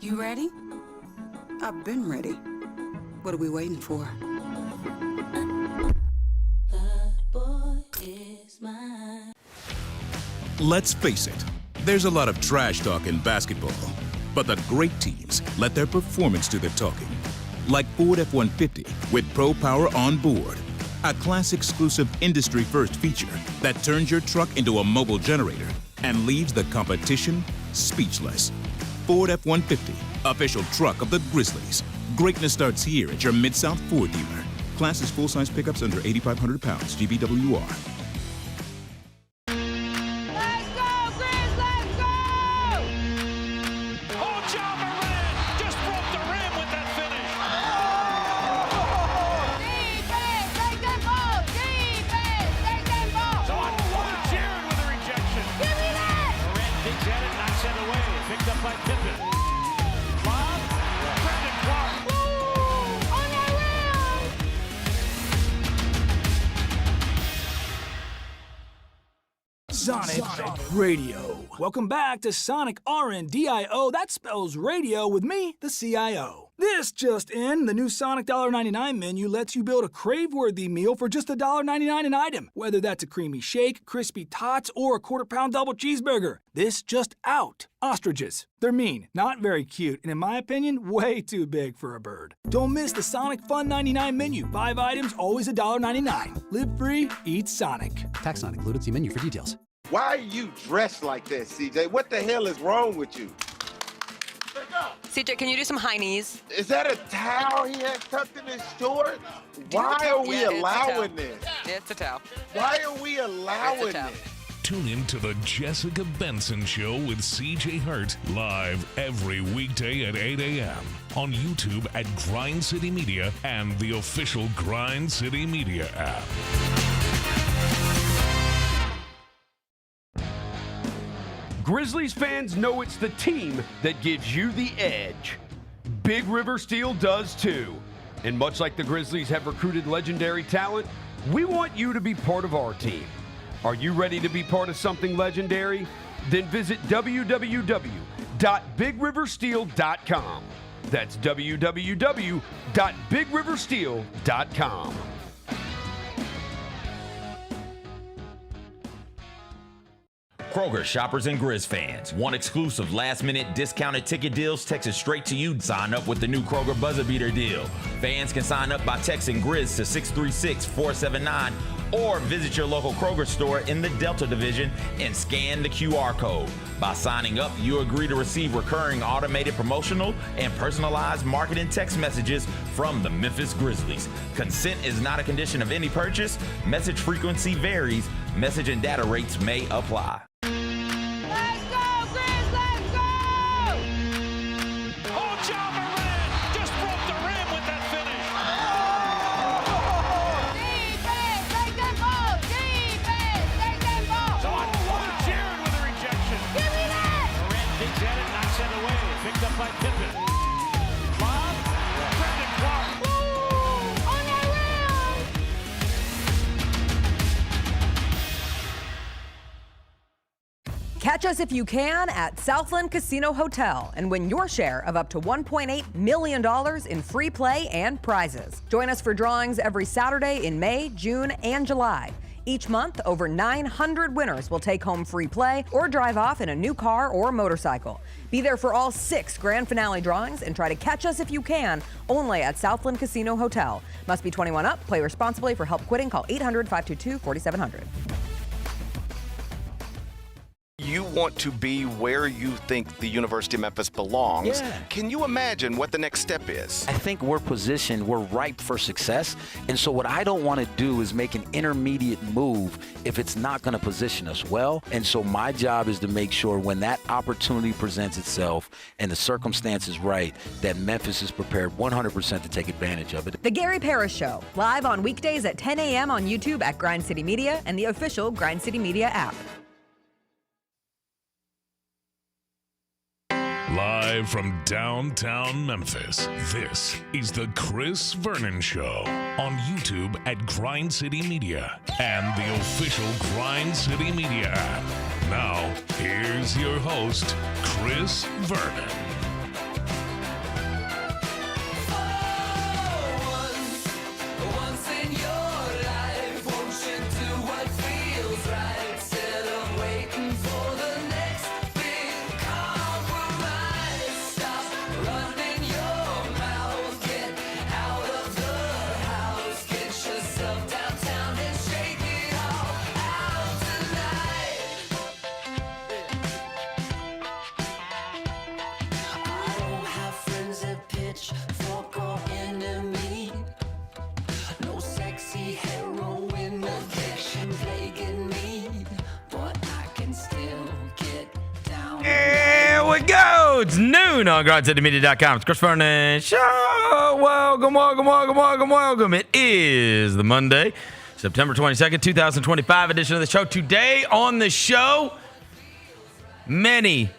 You ready? I've been ready. What are we waiting for? Let's face it, there's a lot of trash talk in basketball, but the great teams let their performance do the talking. Like Ford F-150 with Pro Power on board, a class-exclusive industry-first feature that turns your truck into a mobile generator and leaves the competition speechless. Ford F-150, official truck of the Grizzlies. Greatness starts here at your Mid-South Ford dealer. Class is full-size pickups under 8,500 pounds, GBWR. Sonic Radio. Welcome back to Sonic RNDIO. That spells radio with me, the CIO. This just in, the new Sonic $1.99 menu lets you build a crave-worthy meal for just $1.99 an item. Whether that's a creamy shake, crispy tots, or a quarter-pound double cheeseburger. This just out. Ostriches. They're mean, not very cute, and in my opinion, way too big for a bird. Don't miss the Sonic Fun 99 menu. 5 items, always $1.99. Live free, eat Sonic. Tax not included. See menu for details. Why are you dressed like that, CJ? What the hell is wrong with you? CJ, can you do some high knees? Is that a towel he has tucked in his shorts? Why are we allowing this? It's a towel. Why are we allowing this? Tune in to the Jessica Benson Show with CJ Hurt live every weekday at 8 a.m. on YouTube at Grind City Media and the official Grind City Media app. Grizzlies fans know it's the team that gives you the edge. Big River Steel does too. And much like the Grizzlies have recruited legendary talent, we want you to be part of our team. Are you ready to be part of something legendary? Then visit www.bigriversteel.com. That's www.bigriversteel.com. Kroger shoppers and Grizz fans. Want exclusive last-minute discounted ticket deals texted straight to you? Sign up with the new Kroger Buzzer Beater deal. Fans can sign up by texting Grizz to 636-479 or visit your local Kroger store in the Delta Division and scan the QR code. By signing up, you agree to receive recurring automated promotional and personalized marketing text messages from the Memphis Grizzlies. Consent is not a condition of any purchase. Message frequency varies. Message and data rates may apply. Catch us if you can at Southland Casino Hotel and win your share of up to $1.8 million in free play and prizes. Join us for drawings every Saturday in May, June, and July. Each month, over 900 winners will take home free play or drive off in a new car or motorcycle. Be there for all 6 grand finale drawings and try to catch us if you can, only at Southland Casino Hotel. Must be 21 up. Play responsibly. For help quitting, call 800-522-4700. You want to be where you think the University of Memphis belongs. Yeah. Can you imagine what the next step is? I think we're positioned, we're ripe for success. And so what I don't want to do is make an intermediate move if it's not going to position us well. And so my job is to make sure when that opportunity presents itself and the circumstance is right, that Memphis is prepared 100% to take advantage of it. The Gary Parrish Show, live on weekdays at 10 a.m. on YouTube at Grind City Media and the official Grind City Media app. Live from downtown Memphis, this is the Chris Vernon Show on YouTube at Grind City Media and the official Grind City Media app. Now, here's your host, Chris Vernon. It's noon on GrindCityMedia.com. It's Chris Vernon Show. Welcome. It is the Monday, September 22nd, 2025 edition of the show. Today on the show, many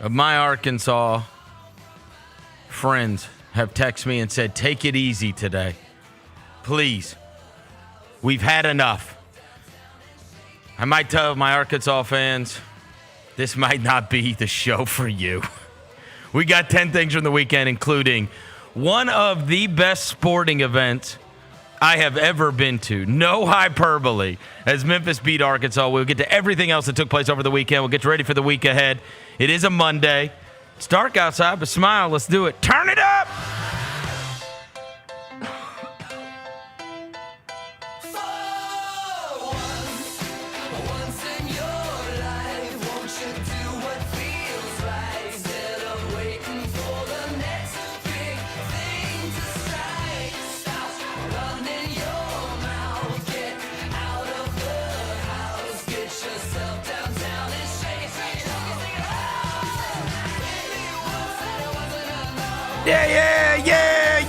of my Arkansas friends have texted me and said, take it easy today. Please. We've had enough. I might tell my Arkansas fans, this might not be the show for you. We got 10 things from the weekend, including one of the best sporting events I have ever been to. No hyperbole. As Memphis beat Arkansas, we'll get to everything else that took place over the weekend. We'll get you ready for the week ahead. It is a Monday. It's dark outside, but smile. Let's do it. Turn it up.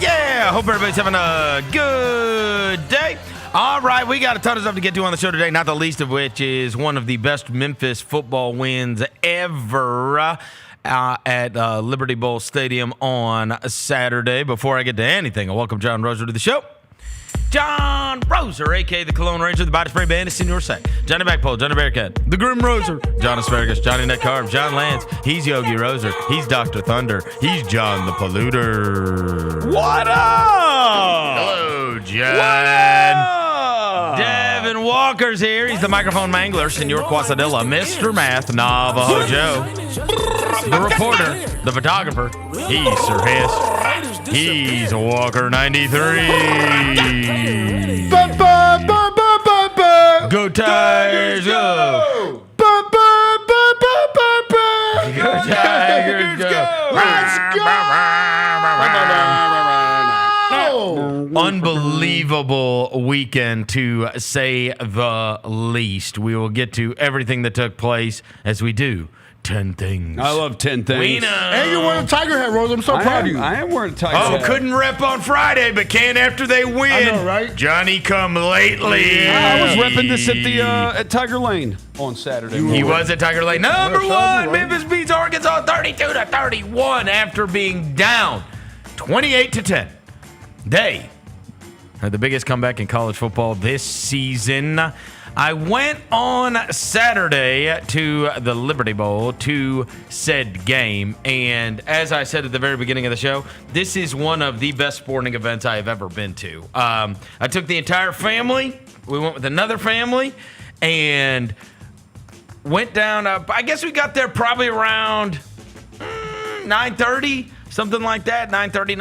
Yeah. Hope everybody's having a good day. All right, we got a ton of stuff to get to on the show today, not the least of which is one of the best Memphis football wins ever at Liberty Bowl Stadium on Saturday. Before I get to anything, I welcome John Roser to the show. John Roser, a.k.a. the Cologne Ranger, the Body Spray Bandit, Senior Sack, Johnny Backpole, Johnny Bearcat, the Grim Roser, John Asparagus, Johnny Neck Carb, John Lance, he's Yogi Roser, he's Dr. Thunder, he's John the Polluter. What up? Hello, John. Devin Walker's here. He's the microphone mangler, Senor Quasadilla, Mr. Math, Navajo Joe, the reporter, the photographer, he's Sir Hiss. He's a Walker 93. Go Tigers, go! Go Tigers, go! Let's go! Unbelievable weekend, to say the least. We will get to everything that took place as we do 10 things. I love 10 things. We know. And you're wearing a tiger hat, Rose. I'm so proud of you. I am wearing a tiger hat. Couldn't rep on Friday, but can after they win. I know, right? Johnny come lately. I was repping this at Tiger Lane on Saturday. He was at Tiger Lane. Number one, Memphis beats Arkansas 32-31 after being down 28-10. They had the biggest comeback in college football this season. I went on Saturday to the Liberty Bowl to said game, and as I said at the very beginning of the show, this is one of the best sporting events I have ever been to. I took the entire family. We went with another family, and went down. I guess we got there probably around 9:30, something like that, 9:30,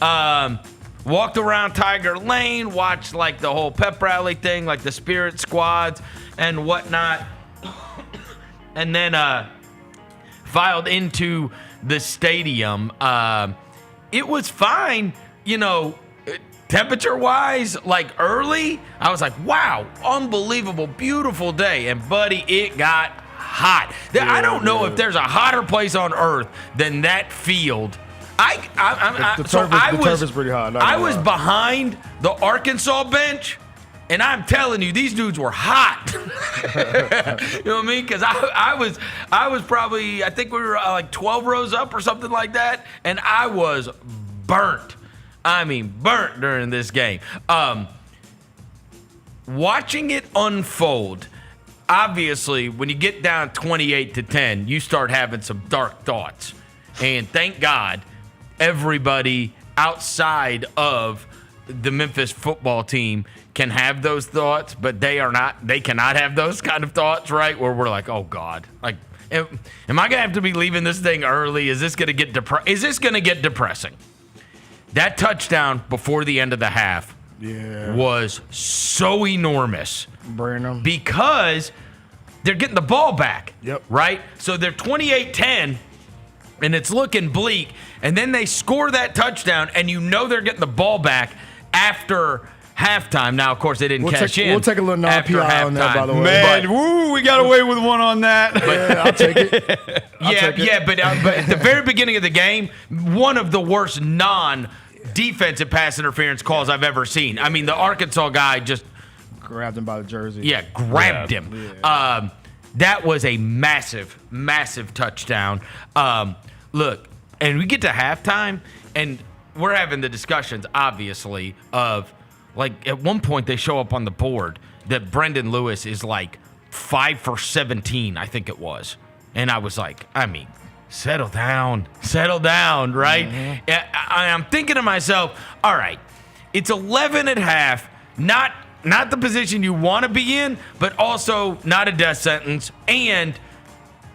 9:40. Walked around Tiger Lane, watched like the whole pep rally thing, like the spirit squads and whatnot. And then filed into the stadium. It was fine, temperature-wise, like early. I was like, wow, unbelievable, beautiful day. And, buddy, it got hot. I don't know if there's a hotter place on earth than that field. The turf is pretty hot. I was behind the Arkansas bench, And I'm telling you, these dudes were hot. You know what I mean? Because I was probably, I think we were like 12 rows up or something like that, and I was burnt. I mean, burnt during this game. Watching it unfold, obviously, when you get down 28-10, you start having some dark thoughts. And thank God, everybody outside of the Memphis football team can have those thoughts, but they cannot have those kind of thoughts, right? Where we're like, oh God, like, am I gonna have to be leaving this thing early? Is this gonna get depressing? That touchdown before the end of the half was so enormous. Vernon. Because they're getting the ball back. Yep. Right? So they're 28-10, and it's looking bleak, and then they score that touchdown, and you know they're getting the ball back after halftime. Now, of course, they didn't cash in. We'll take a little non-PI on that, by the way. Man, we got away with one on that. Yeah, I'll take it. But at the very beginning of the game, one of the worst non-defensive pass interference calls I've ever seen. I mean, the Arkansas guy just grabbed him by the jersey. Yeah, grabbed him. Yeah. That was a massive, massive touchdown. Look, and we get to halftime, and we're having the discussions, obviously, of, like, at one point they show up on the board that Brendan Lewis is like 5 for 17, I think it was. And I was like, I mean, settle down, right? Mm-hmm. I'm thinking to myself, all right, it's 11 at half, not the position you want to be in, but also not a death sentence. And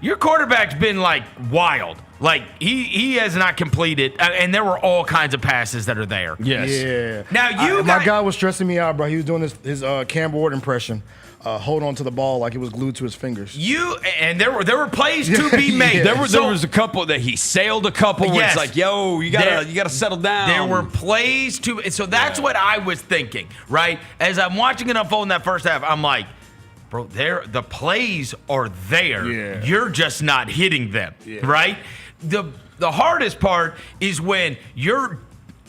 your quarterback's been, like, wild. Like, he has not completed, and there were all kinds of passes that are there. Yes. Yeah. Now, my guy was stressing me out, bro. He was doing his Cam Ward impression. Hold on to the ball like it was glued to his fingers. And there were plays to be made. There was a couple that he sailed a couple where it's like, yo, you gotta settle down. There were plays to, so that's what I was thinking, right? As I'm watching it unfold in that first half, I'm like, bro, the plays are there. Yeah. You're just not hitting them, right? The hardest part is when your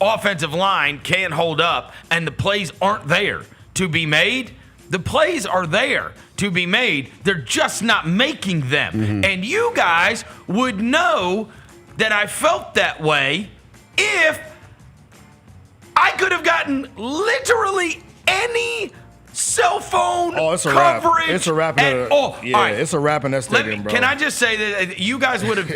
offensive line can't hold up and the plays aren't there to be made. The plays are there to be made. They're just not making them. Mm-hmm. And you guys would know that I felt that way if I could have gotten literally any cell phone it's a coverage. Wrap. It's a wrap. Right. It's a wrap in that stadium, bro. Can I just say that you guys would have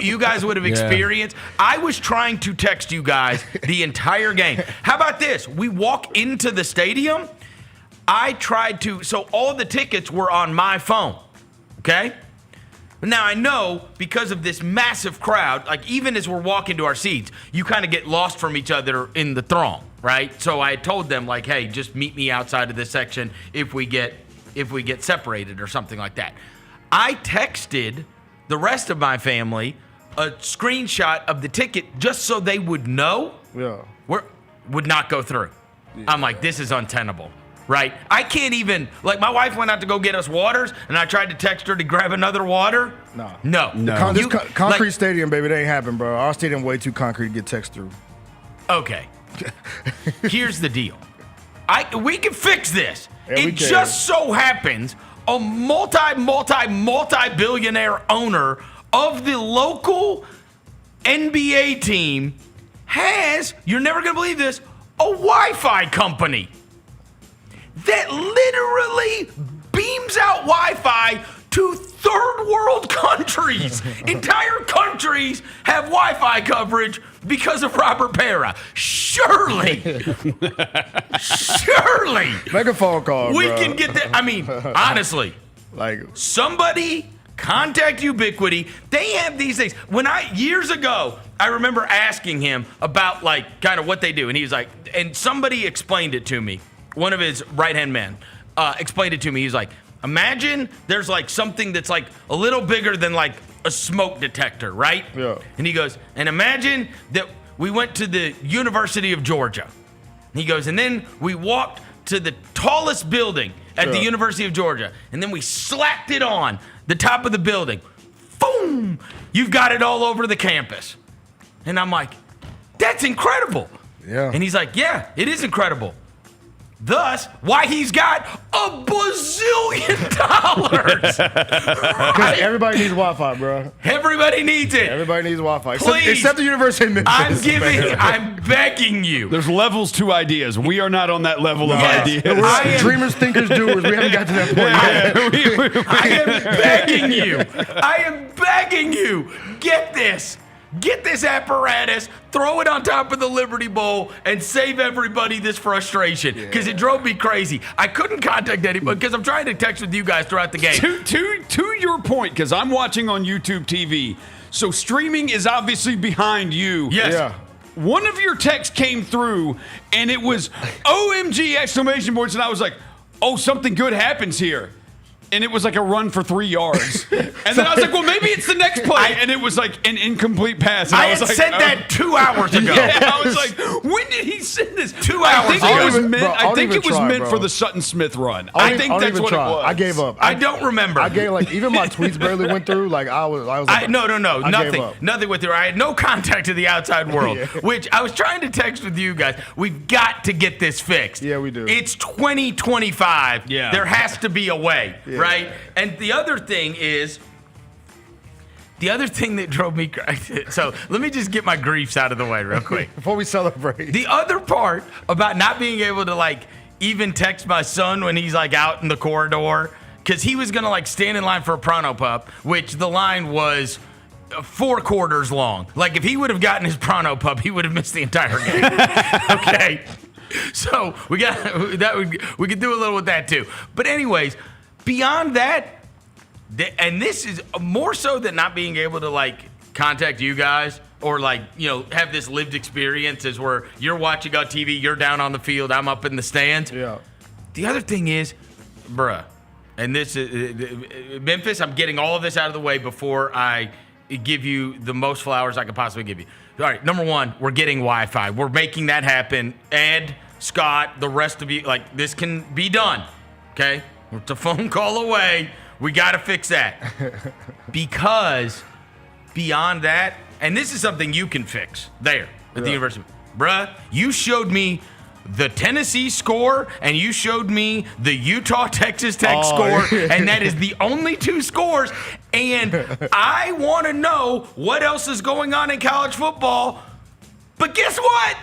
you guys would have experienced. I was trying to text you guys the entire game. How about this? We walk into the stadium. I tried to, so all the tickets were on my phone, okay? Now, I know because of this massive crowd, like even as we're walking to our seats, you kind of get lost from each other in the throng, right? So I told them, like, hey, just meet me outside of this section if we get separated or something like that. I texted the rest of my family a screenshot of the ticket just so they would know would not go through. Yeah. I'm like, this is untenable. Right? I can't even, like, my wife went out to go get us waters, and I tried to text her to grab another water. No. Concrete stadium, baby, that ain't happen, bro. Our stadium way too concrete to get text through. Okay. Here's the deal. We can fix this. Yeah, it just so happens a multi-billionaire owner of the local NBA team has, you're never going to believe this, a Wi-Fi company that literally beams out Wi-Fi to third world countries. Entire countries have Wi-Fi coverage because of Robert Pera. Surely. Make a phone call, we bro. can get that. I mean, honestly, like somebody contact Ubiquity. They have these things. Years ago, I remember asking him about, like, kind of what they do. And he was like, and somebody explained it to me. One of his right-hand men explained it to me. He's like, imagine there's, like, something that's, like, a little bigger than, like, a smoke detector, right? Yeah. And he goes, and imagine that we went to the University of Georgia. And he goes, and then we walked to the tallest building at the University of Georgia. And then we slapped it on the top of the building. Boom! You've got it all over the campus. And I'm like, that's incredible. Yeah. And he's like, yeah, it is incredible. Thus, why he's got $1 bazillion. Because everybody needs Wi-Fi, bro. Everybody needs it. Everybody needs Wi-Fi. Please. Except the University of Memphis. I'm begging you. There's levels to ideas. We are not on that level of ideas. We're dreamers, thinkers, doers. We haven't got to that point yet. I am begging you. I am begging you. Get this. Get this apparatus, throw it on top of the Liberty Bowl, and save everybody this frustration. Because it drove me crazy. I couldn't contact anybody because I'm trying to text with you guys throughout the game. To your point, because I'm watching on YouTube TV, so streaming is obviously behind you. Yes. Yeah. One of your texts came through, and it was OMG exclamation points, and I was like, oh, something good happens here. And it was like a run for 3 yards. And then I was like, well, maybe it's the next play. And it was like an incomplete pass. And I was had like, sent that 2 hours ago. Yeah, I was like, when did he send this? 2 hours ago. I think it was meant bro. for the Sutton Smith run. I think that's what it was. I gave up. I don't remember. I gave even my tweets barely went through. Like I was like, no, I nothing. gave up. Nothing with her. I had no contact to the outside world, which I was trying to text with you guys. We've got to get this fixed. Yeah, we do. It's 2025. Yeah. There has to be a way, right? And the other thing that drove me crazy. So let me just get my griefs out of the way real quick. Before we celebrate. The other part about not being able to like even text my son when he's like out in the corridor, because he was gonna like stand in line for a Pronto Pup, which the line was 4 quarters long. Like if he would have gotten his Pronto Pup, he would have missed the entire game. Okay. So we could do a little with that too. But anyways, beyond that, and this is more so than not being able to like contact you guys or like, you know, have this lived experience as where you're watching on TV, you're down on the field, I'm up in the stands. Yeah. The other thing is, bruh, and this is Memphis, I'm getting all of this out of the way before I give you the most flowers I could possibly give you. All right, number one, we're getting Wi-Fi. We're making that happen. Ed, Scott, the rest of you, like this can be done, okay? It's a phone call away. We got to fix that. Because beyond that, and this is something you can fix there at the university. Bruh, you showed me the Tennessee score and you showed me the Utah-Texas Tech score, and that is the only 2 scores. And I want to know what else is going on in college football. But guess what?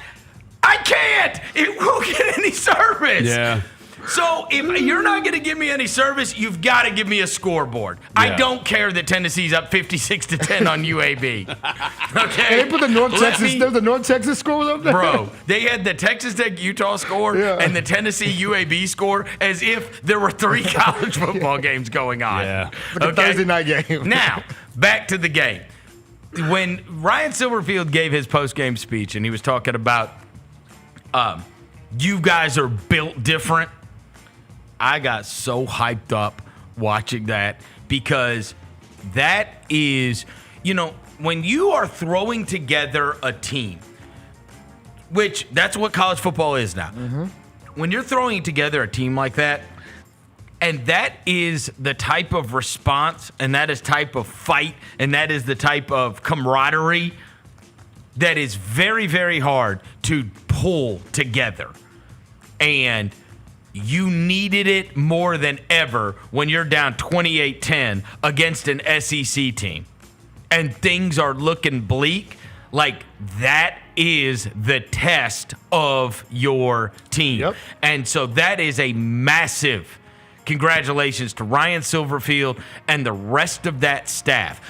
I can't. It won't get any service. Yeah. So if you're not going to give me any service, you've got to give me a scoreboard. Yeah. I don't care that Tennessee's up 56-10 on UAB. Okay, they put the North Texas score up there. Bro, they had the Texas Tech Utah score and the Tennessee UAB score as if there were 3 college football games going on. Yeah, like a Thursday night game. Now back to the game. When Ryan Silverfield gave his post-game speech and he was talking about, you guys are built different. I got so hyped up watching that because that is, you know, when you are throwing together a team, which that's what college football is now. Mm-hmm. When you're throwing together a team like that, and that is the type of response, and that is type of fight, and that is the type of camaraderie that is very, very hard to pull together. And you needed it more than ever when you're down 28-10 against an SEC team. And things are looking bleak. Like, that is the test of your team. Yep. And so that is a massive congratulations to Ryan Silverfield and the rest of that staff.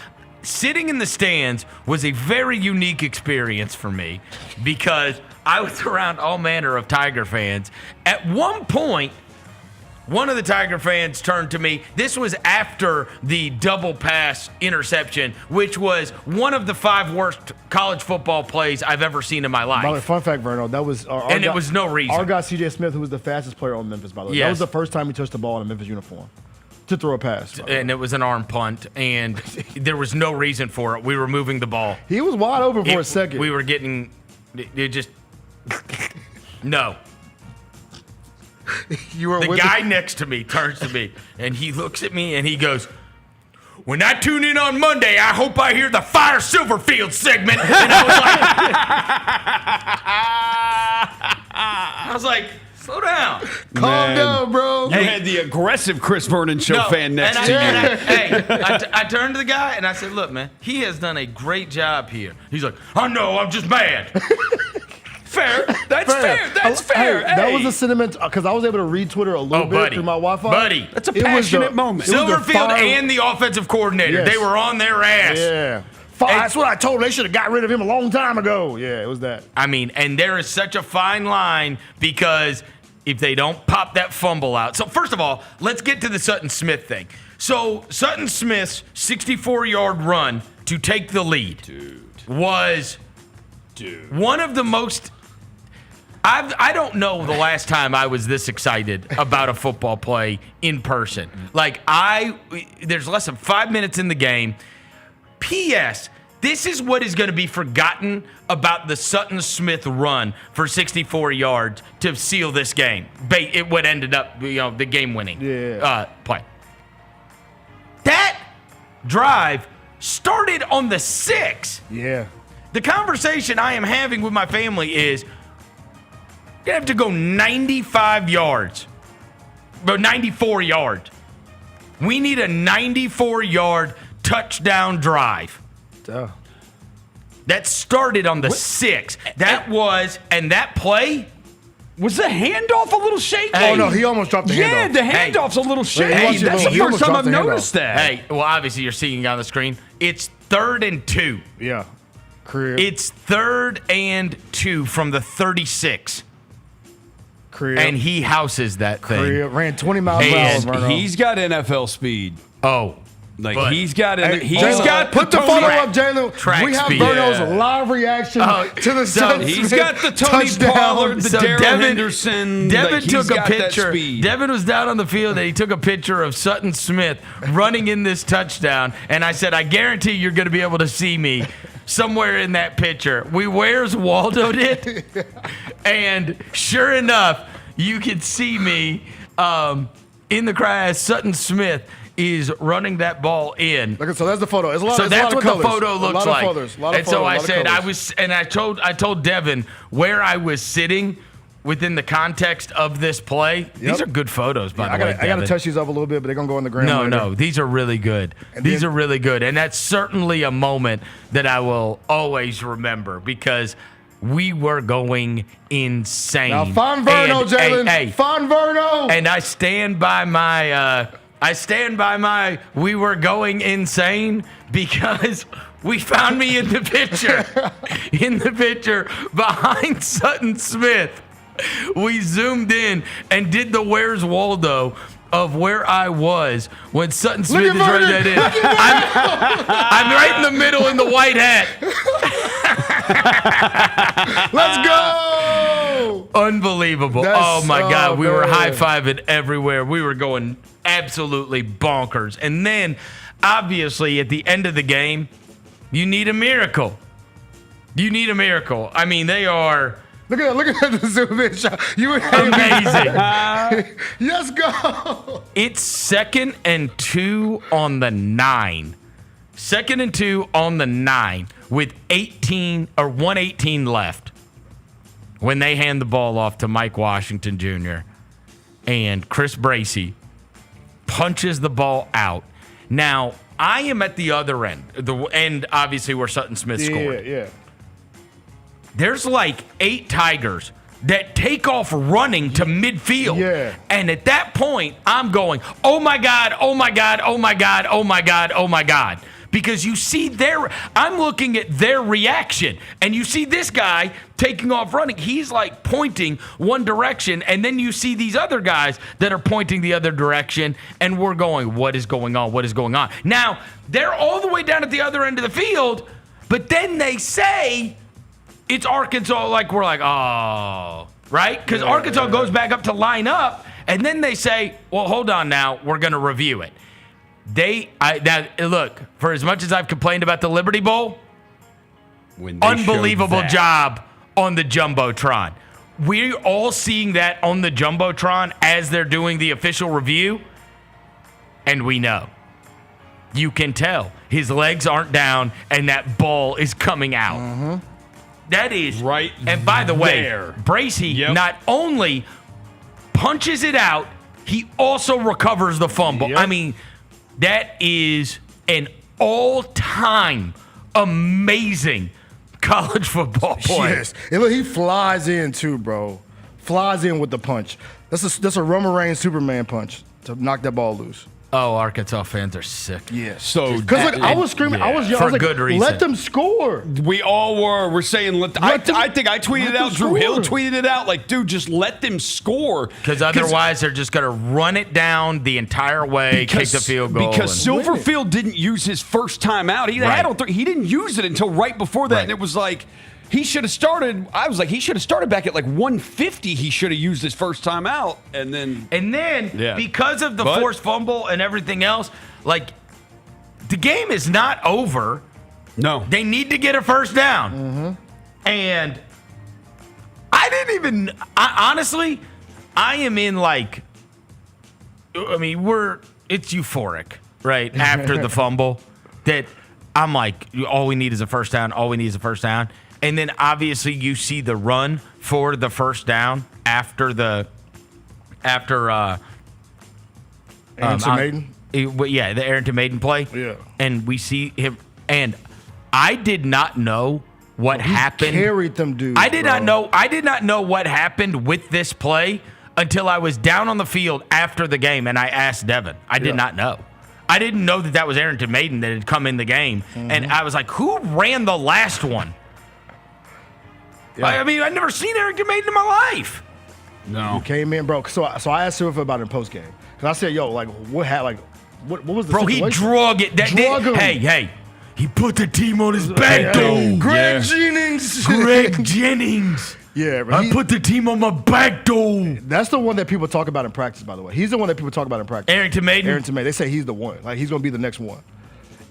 Sitting in the stands was a very unique experience for me because I was around all manner of Tiger fans. At one point, one of the Tiger fans turned to me. This was after the double pass interception, which was one of the 5 worst college football plays I've ever seen in my life. By the way, fun fact, Vernon, that was our and guy, it was no reason. Our guy, C.J. Smith, who was the fastest player on Memphis, by the way. Yes. That was the first time he touched the ball in a Memphis uniform to throw a pass. And it was an arm punt, and there was no reason for it. We were moving the ball. He was wide open for a second. We were getting it just no. The guy next to me turns to me and he looks at me and he goes, "When I tune in on Monday, I hope I hear the Fire Silverfield segment." And I was like, Slow down. Calm down, bro. You had the aggressive Chris Vernon show fan next to you. I turned to the guy and I said, look, man, he has done a great job here. He's like, I know, I'm just mad. Fair. That's fair. That's fair. Hey, that was a sentiment because I was able to read Twitter a little bit through my Wi-Fi. Buddy. That's a passionate moment. Silverfield and the offensive coordinator, they were on their ass. Yeah. That's what I told them. They should have got rid of him a long time ago. Yeah, it was that. I mean, and there is such a fine line because if they don't pop that fumble out. So, first of all, let's get to the Sutton Smith thing. So, Sutton Smith's 64-yard run to take the lead was one of the most. I don't know the last time I was this excited about a football play in person. Like, there's less than 5 minutes in the game. P.S. This is what is going to be forgotten about the Sutton Smith run for 64 yards to seal this game. What ended up, the game-winning play. That drive started on the 6. Yeah. The conversation I am having with my family is, you have to go 95 yards, but 94 yards. We need a 94-yard touchdown drive. Duh. That started on the 6. That play was the handoff a little shaky. Oh no, he almost dropped the handoff. Yeah, the handoff's a little shaky. That's the first time I've noticed that. Hey, well, obviously you're seeing it on the screen. It's 3rd and 2. Yeah. Crib. It's 3rd and 2 from the 36. Crib. And he houses that thing. Crib. Ran 20 miles an hour, Vernon. He's got NFL speed. Oh. He's got put the photo up, Jalen. We have Verno's live reaction to the Sutton He's Smith got the Tony touchdown. Pollard, the Darrell Henderson. Devin took a got picture. That speed. Devin was down on the field and he took a picture of Sutton Smith running in this touchdown. And I said, I guarantee you're going to be able to see me somewhere in that picture. Where's Waldo'd it? And sure enough, you could see me in the crowd as Sutton Smith is running that ball in. So that's the photo. It's a lot, so that's what the photo looks like. And so I said I told Devin where I was sitting within the context of this play. Yep. These are good photos, by the way. I got to touch these up a little bit, but they're gonna go in the gram. No, these are really good. These are really good, and that's certainly a moment that I will always remember because we were going insane. Now, find Verno, Jalen. Find Verno. And I stand by my. We were going insane because we found me in the picture behind Sutton Smith. We zoomed in and did the Where's Waldo of where I was when Sutton Smith is running that in. I'm right in the middle in the white hat. Let's go! Unbelievable. Oh my God. We were high-fiving everywhere. We were going absolutely bonkers. And then, obviously, at the end of the game, you need a miracle. I mean, they are... Look at the zoom in shot. You were amazing. Let's go. It's 2nd and 2 on the 9. 2nd and 2 on the 9 with 1:18 left when they hand the ball off to Mike Washington Jr. and Chris Bracey punches the ball out. Now, I am at the other end, the end obviously where Sutton Smith scored. Yeah. There's like 8 Tigers that take off running to midfield. Yeah. And at that point, I'm going, oh my God, oh my God, oh my God, oh my God, oh my God. Because you see I'm looking at their reaction, and you see this guy taking off running. He's like pointing one direction, and then you see these other guys that are pointing the other direction, and we're going, what is going on? What is going on? Now, they're all the way down at the other end of the field, but then they say it's Arkansas, like we're like, oh, right? Because Arkansas goes back up to line up, and then they say, well, hold on now, we're going to review it. Look, for as much as I've complained about the Liberty Bowl, unbelievable job on the Jumbotron. We're all seeing that on the Jumbotron as they're doing the official review, and we know. You can tell his legs aren't down, and that ball is coming out. Mm-hmm. That is right. And by the way, Bracey not only punches it out. He also recovers the fumble. Yep. I mean, that is an all-time amazing college football play. Yes. And look, he flies in too, bro. Flies in with the punch. That's a Roman Reigns Superman punch to knock that ball loose. Oh, Arkansas fans are sick. Yeah. So because look, I was screaming, I was yelling, I was like, good reason. let them score. We all were. We're saying, I think I tweeted it out. Drew Hill tweeted it out. Like, dude, just let them score. Because otherwise, they're just going to run it down the entire way, kick the field goal. Because Silverfield didn't use his first time out. He didn't use it until right before that, and it was like he should have started. I was like, he should have started back at like 150. He should have used his first time out, and then because of the forced fumble and everything else, like the game is not over. No, they need to get a first down, and I didn't even. Honestly, I am in like. I mean, it's euphoric, right? After the fumble, that I'm like, all we need is a first down. All we need is a first down. And then obviously you see the run for the first down after the Arrington Maiden? The Arrington Maiden play. Yeah. And we see him, and I did not know what happened. Carried them dudes. I did not know what happened with this play until I was down on the field after the game, and I asked Devin. I did not know. I didn't know that was Arrington Maiden that had come in the game, and I was like, who ran the last one? Yeah. I mean, I've never seen Arrington Maiden in my life. No. He came in, bro. So I asked Silver about it in post game. Because I said, yo, like, what was the situation? He drug it. Drug him. Hey. He put the team on his back, though. Greg Jennings. Greg Jennings. Yeah, bro. I put the team on my back, though. That's the one that people talk about in practice, by the way. He's the one that people talk about in practice. Arrington Maiden? They say he's the one. Like, he's going to be the next one.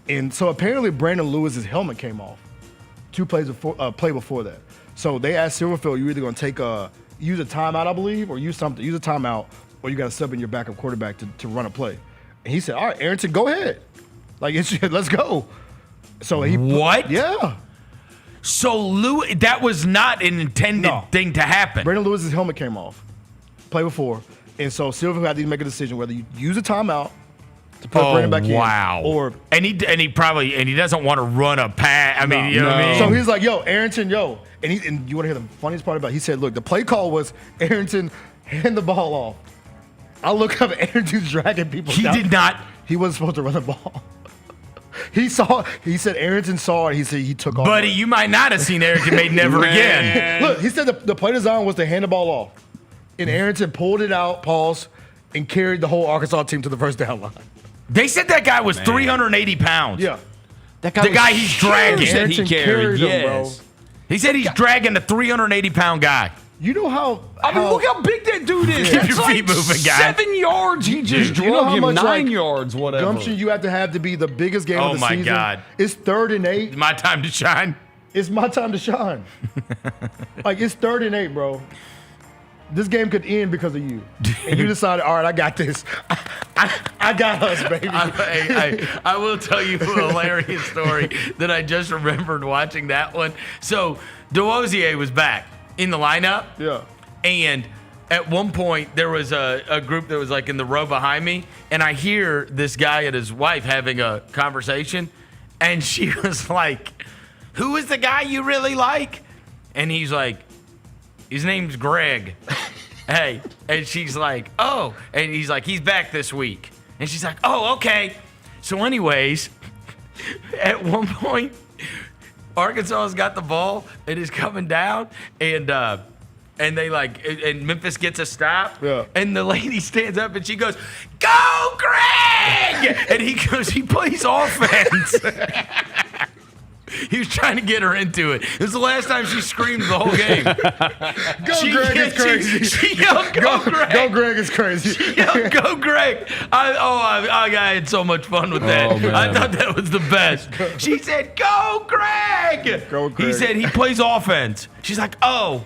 And so apparently Brandon Lewis's helmet came off play before that. So they asked Silverfield, you're either going to use a timeout, I believe, or use a timeout, or you got to sub in your backup quarterback to run a play. And he said, all right, Arrington, go ahead. Like, let's go. So What? Yeah. So that was not an intended thing to happen. Brandon Lewis's helmet came off play before. And so Silverfield had to make a decision whether you use a timeout to put Brandon back in. Wow. Or he doesn't want to run a pass. I mean, you know what I mean? So he's like, yo, Arrington, And you want to hear the funniest part about it? He said, look, the play call was Arrington hand the ball off. I look up, Arrington's dragging people down. He did not. He wasn't supposed to run the ball. He said Arrington saw it. He said he took off. Buddy, you might not have seen Arrington Maiden ever again. Look, he said the play design was to hand the ball off. And Arrington pulled it out, and carried the whole Arkansas team to the first down line. They said that guy was 380 pounds. Yeah. The guy he's dragging. Arrington carried him, bro. He said he's dragging a 380-pound guy. You know how? I mean, look how big that dude is. Keep your feet moving, guy. 7 yards. He just drove him 9 yards, whatever. Gumption you have to be the biggest game of the season. Oh, my God. It's 3rd and 8. It's my time to shine. It's my time to shine. Like, it's 3rd and 8, bro. This game could end because of you. And you decided, all right, I got this. I got us, baby. I will tell you a hilarious story that I just remembered watching that one. So, DeWosier was back in the lineup. Yeah. And at one point, there was a group that was like in the row behind me. And I hear this guy and his wife having a conversation. And she was like, who is the guy you really like? And he's like, his name's Greg. Hey. And she's like, oh. And he's like, he's back this week. And she's like, oh, okay. So anyways, at one point, Arkansas has got the ball and is coming down. And Memphis gets a stop. Yeah. And the lady stands up and she goes, go, Greg! And he plays offense. He was trying to get her into it. It was the last time she screamed the whole game. Greg is crazy. She yelled, go, Greg. Go, Greg is crazy. She yelled, go, Greg. I had so much fun with that. I thought that was the best. She said, go, Greg. Go, Greg. He said he plays offense. She's like, oh.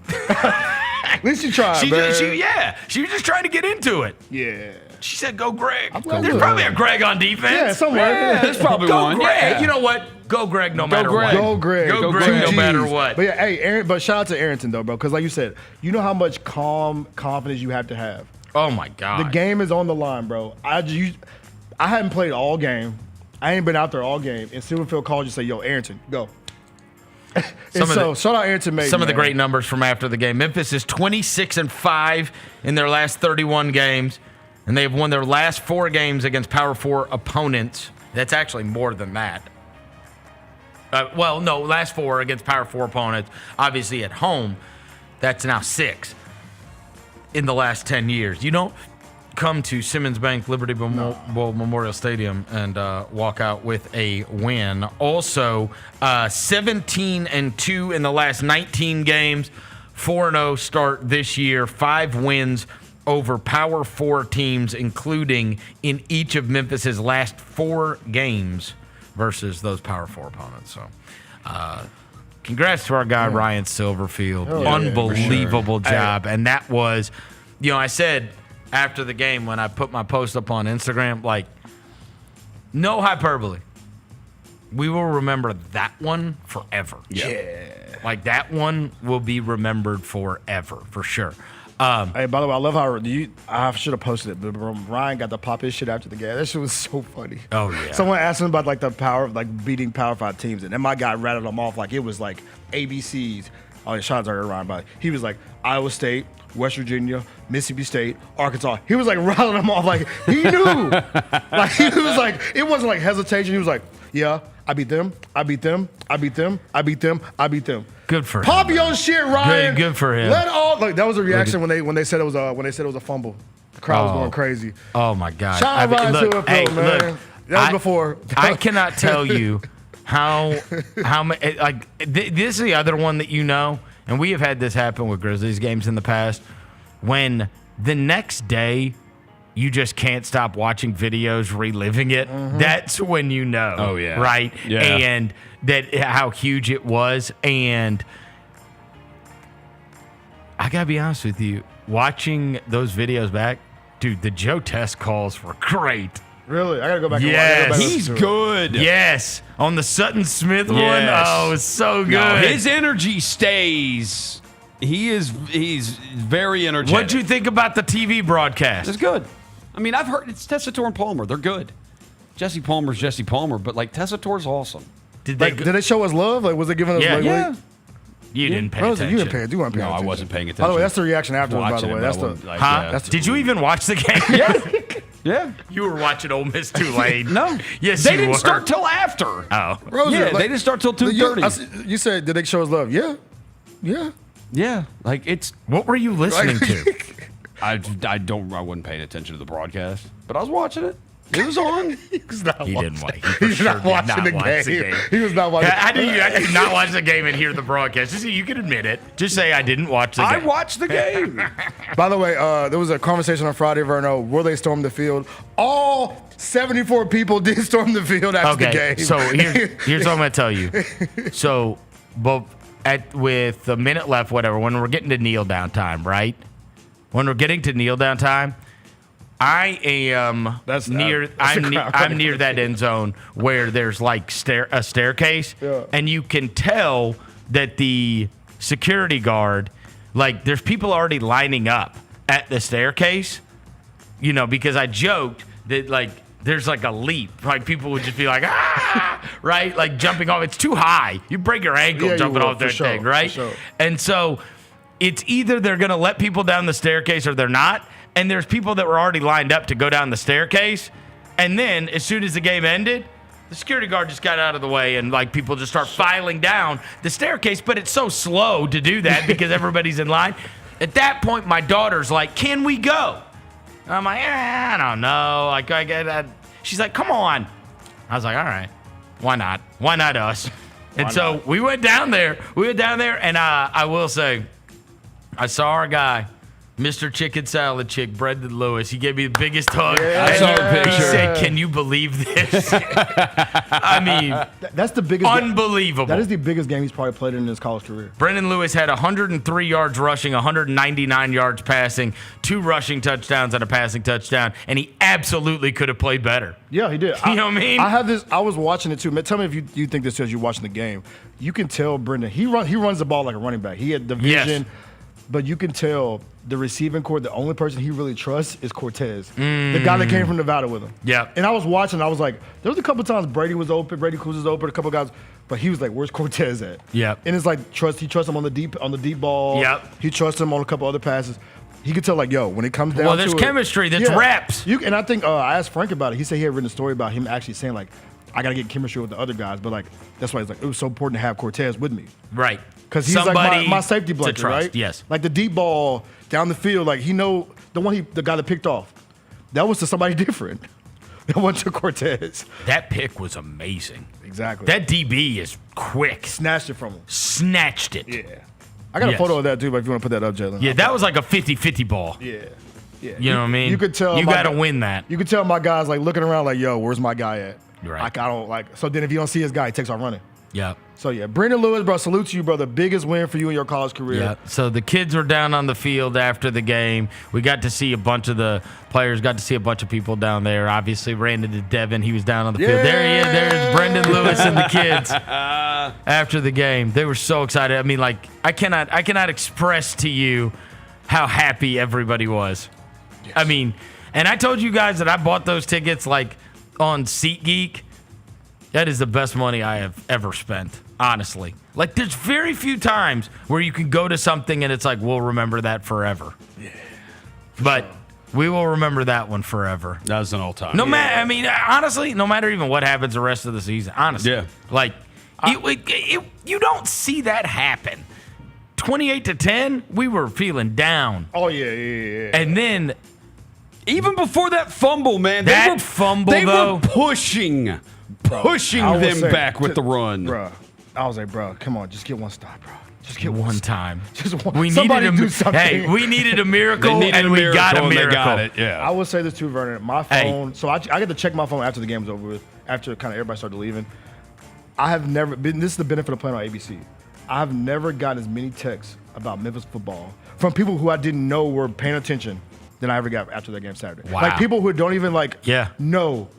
At least you tried, man. She was just trying to get into it. Yeah. She said, "Go Greg." Go There's Greg. probably a Greg on defense. Yeah, somewhere. Yeah, there's probably Go one. Greg. Yeah. You know what? Go Greg, no matter Greg. what. Go Greg. Go Go Greg, Greg. no matter Jeez. what. But yeah, hey, Aaron. But shout out to Arrington though, bro, because like you said, you know how much calm confidence you have to have. Oh my God. The game is on the line, bro. I hadn't played all game. I ain't been out there all game. And Silverfield called you and say, "Yo, Arrington, go." Shout out Arrington, mate. Some of the great numbers from after the game. Memphis is 26-5 in their last 31 games, and they've won their last 4 games against Power 4 opponents. That's actually more than that. Last 4 against Power 4 opponents. Obviously at home, that's now 6 in the last 10 years. You don't come to Simmons Bank Liberty Memorial Stadium and walk out with a win. Also, 17-2 in the last 19 games. 4-0 start this year. 5 wins over Power 4 teams, including in each of Memphis's last 4 games versus those Power 4 opponents. So, congrats to our guy Ryan Silverfield. Unbelievable job. Hey. And that was, I said after the game when I put my post up on Instagram, like, no hyperbole. We will remember that one forever. Yeah. Like, that one will be remembered forever, for sure. Hey, by the way, I love how I should have posted it, but Ryan got to pop his shit after the game. That shit was so funny. Oh, yeah. Someone asked him about like the power of like beating Power 5 teams, and then my guy rattled them off like it was like ABCs. Oh, yeah, shout out to Ryan, but he was like Iowa State, West Virginia, Mississippi State, Arkansas. He was like rattling them off like he knew. Like he was like, it wasn't like hesitation. He was like, yeah, I beat them, I beat them, I beat them, I beat them, I beat them. Good for him. Pop your shit, Ryan. Good for him. Let all like that was a reaction when they said it was a fumble. The crowd was going crazy. Oh my God! Shout out Ryan Silverfield, man. That was before. I cannot tell you how this is the other one that and we have had this happen with Grizzlies games in the past, when the next day you just can't stop watching videos, reliving it. Mm-hmm. That's when you know. Oh yeah. Right. Yeah. And that how huge it was. And I gotta be honest with you, watching those videos back, dude, the Joe Test calls were great. Really? I gotta go back and watch it. He's good. Yes. On the Sutton Smith one. Oh, it's so good. No, his energy stays. He's very energetic. What'd you think about the TV broadcast? It's good. I mean, I've heard it's Tessitore and Palmer. They're good. Jesse Palmer's Jesse Palmer, but like Tessitore's awesome. Did they show us love? Like, was they giving us yeah. You didn't pay attention. You weren't paying attention. No, I wasn't paying attention. By the way, that's the reaction afterwards, by the way. That's the Did you even watch the game? Yeah. Yeah. You were watching Ole Miss Tulane. No. Yes, they you didn't were. start till after. Oh. Rosa, yeah, they didn't start till 2:30. You said, did they show us love? Yeah. Yeah. Yeah. Like, it's... What were you listening to? I wasn't paying attention to the broadcast, but I was watching it. It was on. He didn't watch. He's not watching the game. He was not watching. I did not watch the game and hear the broadcast. Just, you can admit it. Just say I didn't watch the game. I watched the game. By the way, there was a conversation on Friday, Vernon. Will they storm the field? All 74 people did storm the field after the game. So here's what I'm going to tell you. So, with a minute left, whatever, when we're getting to kneel down time, right? When we're getting to kneel down time, I am I'm near that end zone where there's like a staircase, and you can tell that the security guard, like, there's people already lining up at the staircase, because I joked that like there's like a leap, like people would just be like right, like jumping off. It's too high. You break your ankle jumping off that thing, right? Sure. And so it's either they're gonna let people down the staircase or they're not. And there's people that were already lined up to go down the staircase. And then as soon as the game ended, the security guard just got out of the way and like people just start filing down the staircase. But it's so slow to do that because everybody's in line. At that point, my daughter's like, "Can we go?" And I'm like, I don't know. Like, she's like, "Come on." I was like, "All right, why not? Why not us?" So we went down there. And I will say, I saw our guy Mr. Chicken Salad Chick, Brendan Lewis. He gave me the biggest hug. I saw the picture. He said, "Can you believe this?" I mean, that's the biggest. Unbelievable. That is the biggest game he's probably played in his college career. Brendan Lewis had 103 yards rushing, 199 yards passing, 2 rushing touchdowns and a passing touchdown, and he absolutely could have played better. Yeah, he did. You know what I mean? I have this. I was watching it too. Tell me if you think this as you're watching the game. You can tell Brendan. He runs the ball like a running back. He had the vision, but you can tell the receiving core. The only person he really trusts is Cortez, the guy that came from Nevada with him. Yeah. And I was watching. I was like, there was a couple times Brady was open, Brady Cruz was open, a couple guys, but he was like, "Where's Cortez at?" Yeah. And it's like he trusts him on the deep ball. Yep. He trusts him on a couple other passes. He could tell, like, yo, when it comes down to there's it, chemistry. That's reps. And I think I asked Frank about it. He said he had written a story about him actually saying, like, I got to get chemistry with the other guys. But, like, that's why he's like, it was so important to have Cortez with me. Right. Because he's Somebody like my safety blanket, right? Yes. Like the deep ball down the field, like the guy that picked off, that was to somebody different. That went to Cortez. That pick was amazing. Exactly. That DB is quick. Snatched it from him. Snatched it. Yeah. I got a photo of that too, but if you want to put that up, Jalen. Yeah, that was like a 50-50 ball. Yeah. Yeah. You know what I mean? You could tell you got to win that. You could tell my guys like looking around like, yo, where's my guy at? Right. Like I don't like. So then if you don't see his guy, he takes off running. Yeah. So yeah, Brendan Lewis, bro, salute to you, brother. Biggest win for you in your college career. Yeah. So the kids were down on the field after the game. We got to see a bunch of the players, got to see a bunch of people down there. Obviously ran into Devin. He was down on the field. There he is. There's Brendan Lewis and the kids after the game. They were so excited. I mean, like, I cannot express to you how happy everybody was. Yes. I mean, and I told you guys that I bought those tickets like on SeatGeek. That is the best money I have ever spent, honestly. Like, there's very few times where you can go to something and it's like, we'll remember that forever. Yeah. But we will remember that one forever. That was an all-time. No matter, I mean, honestly, no matter even what happens the rest of the season, honestly. Yeah. Like, you don't see that happen. 28-10, we were feeling down. Oh, yeah. And then, even before that fumble, man, they were pushing them back with the run. Bro, I was like, bro, come on, just get one stop, bro. Just get one time. Just one. We Somebody needed do something. Hey, we needed a miracle, and we got a miracle. They got it, yeah. I will say this too, Vernon. My phone. So I got to check my phone after the game was over with. After kind of everybody started leaving, I have never been. This is the benefit of playing on ABC. I have never gotten as many texts about Memphis football from people who I didn't know were paying attention than I ever got after that game Saturday. Wow. Like people who don't even know.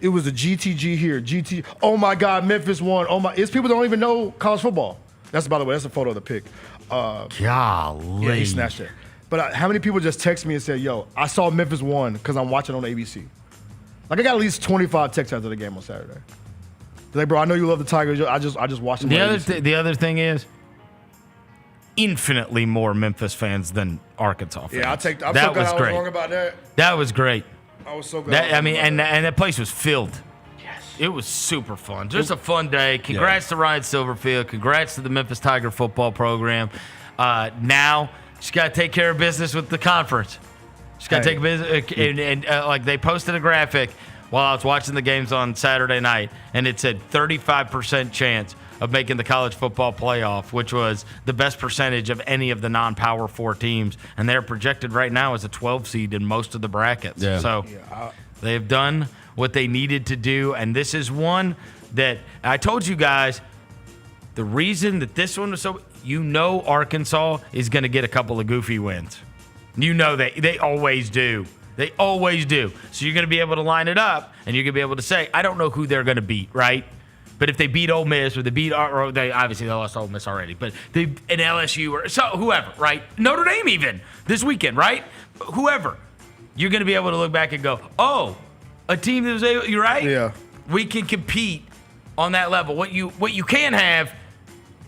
It was a GTG here. GT. Oh my God, Memphis won. Oh my. It's people that don't even know college football. That's, by the way, that's a photo of the pick. Golly. Yeah, he snatched it. But how many people just text me and say, yo, I saw Memphis won because I'm watching on ABC. Like, I got at least 25 texts after the game on Saturday. They're like, bro, I know you love the Tigers. I just watched them on ABC. The other thing is, infinitely more Memphis fans than Arkansas fans. Yeah, I'm that so glad was I was great. wrong about that. That was great. I was so glad. And that place was filled. Yes. It was super fun. Just a fun day. Congrats to Ryan Silverfield. Congrats to the Memphis Tiger football program. Now, just got to take care of business with the conference. Just got to take business. And like, they posted a graphic while I was watching the games on Saturday night, and it said 35% chance of making the college football playoff, which was the best percentage of any of the non-Power 4 teams. And they're projected right now as a 12 seed in most of the brackets. Yeah. So they've done what they needed to do. And this is one that I told you guys, the reason that this one was so, Arkansas is going to get a couple of goofy wins. You know they always do. They always do. So you're going to be able to line it up, and you're going to be able to say, I don't know who they're going to beat, right? But if they beat Ole Miss, or they obviously they lost Ole Miss already, but an LSU or so whoever, right? Notre Dame even this weekend, right? Whoever, you're going to be able to look back and go, oh, a team that was able, you're right. Yeah, we can compete on that level. What you can have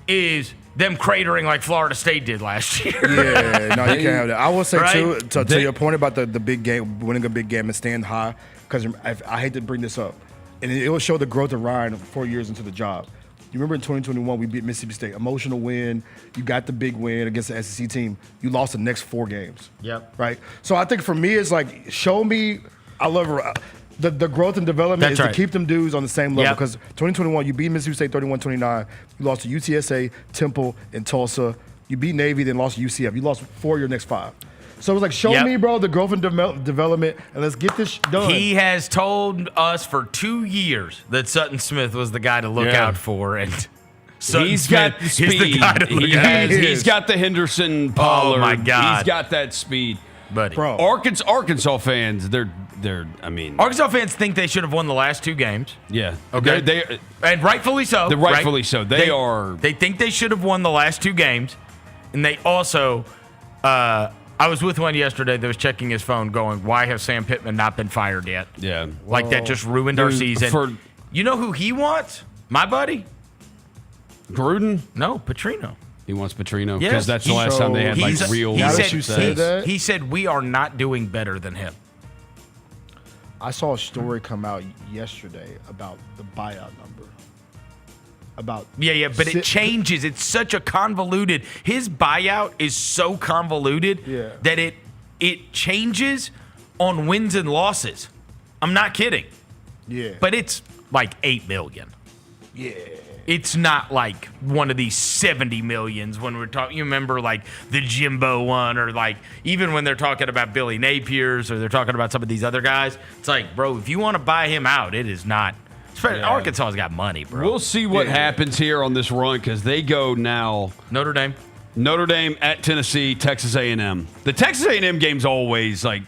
is them cratering like Florida State did last year. Yeah, no, you can't have that. I will say right? too, to your point about the big game, winning a big game and staying high, because I hate to bring this up. And it will show the growth of Ryan 4 years into the job. You remember in 2021, we beat Mississippi State. Emotional win. You got the big win against the SEC team. You lost the next 4 games. Yep. Right? So I think for me, it's like, show me, I love the growth and development. That's is right. to keep them dudes on the same level. Yep. Because 2021, you beat Mississippi State 31-29. You lost to UTSA, Temple, and Tulsa. You beat Navy, then lost to UCF. You lost 4 of your next 5. So it was like, show me, bro, the growth and development, and let's get this done. He has told us for 2 years that Sutton Smith was the guy to look out for, and Sutton Smith got speed. is the guy to look out for. He's got the Henderson Pollard. Oh, my God. He's got that speed. Buddy. Bro. Arkansas fans, Arkansas fans think they should have won the last 2 games. Yeah. Okay. And rightfully so. Rightfully so. They think they should have won the last 2 games. And they also, I was with one yesterday that was checking his phone going, why has Sam Pittman not been fired yet? Yeah. Like that just ruined our season. You know who he wants? My buddy? Gruden? No, Petrino. He wants Petrino because Yes. that's the last time they had real success. He said we are not doing better than him. I saw a story come out yesterday about the buyout number. But it changes. It's such a convoluted. His buyout is so convoluted that it changes on wins and losses. I'm not kidding. Yeah. But it's like $8 million. Yeah. It's not like one of these 70 millions when we're talking. You remember like the Jimbo one, or like even when they're talking about Billy Napier's, or they're talking about some of these other guys. It's like, bro, if you want to buy him out, it is not. Arkansas's got money, bro. We'll see what happens here on this run because they go now. Notre Dame at Tennessee, Texas A&M. The Texas A&M game's always like.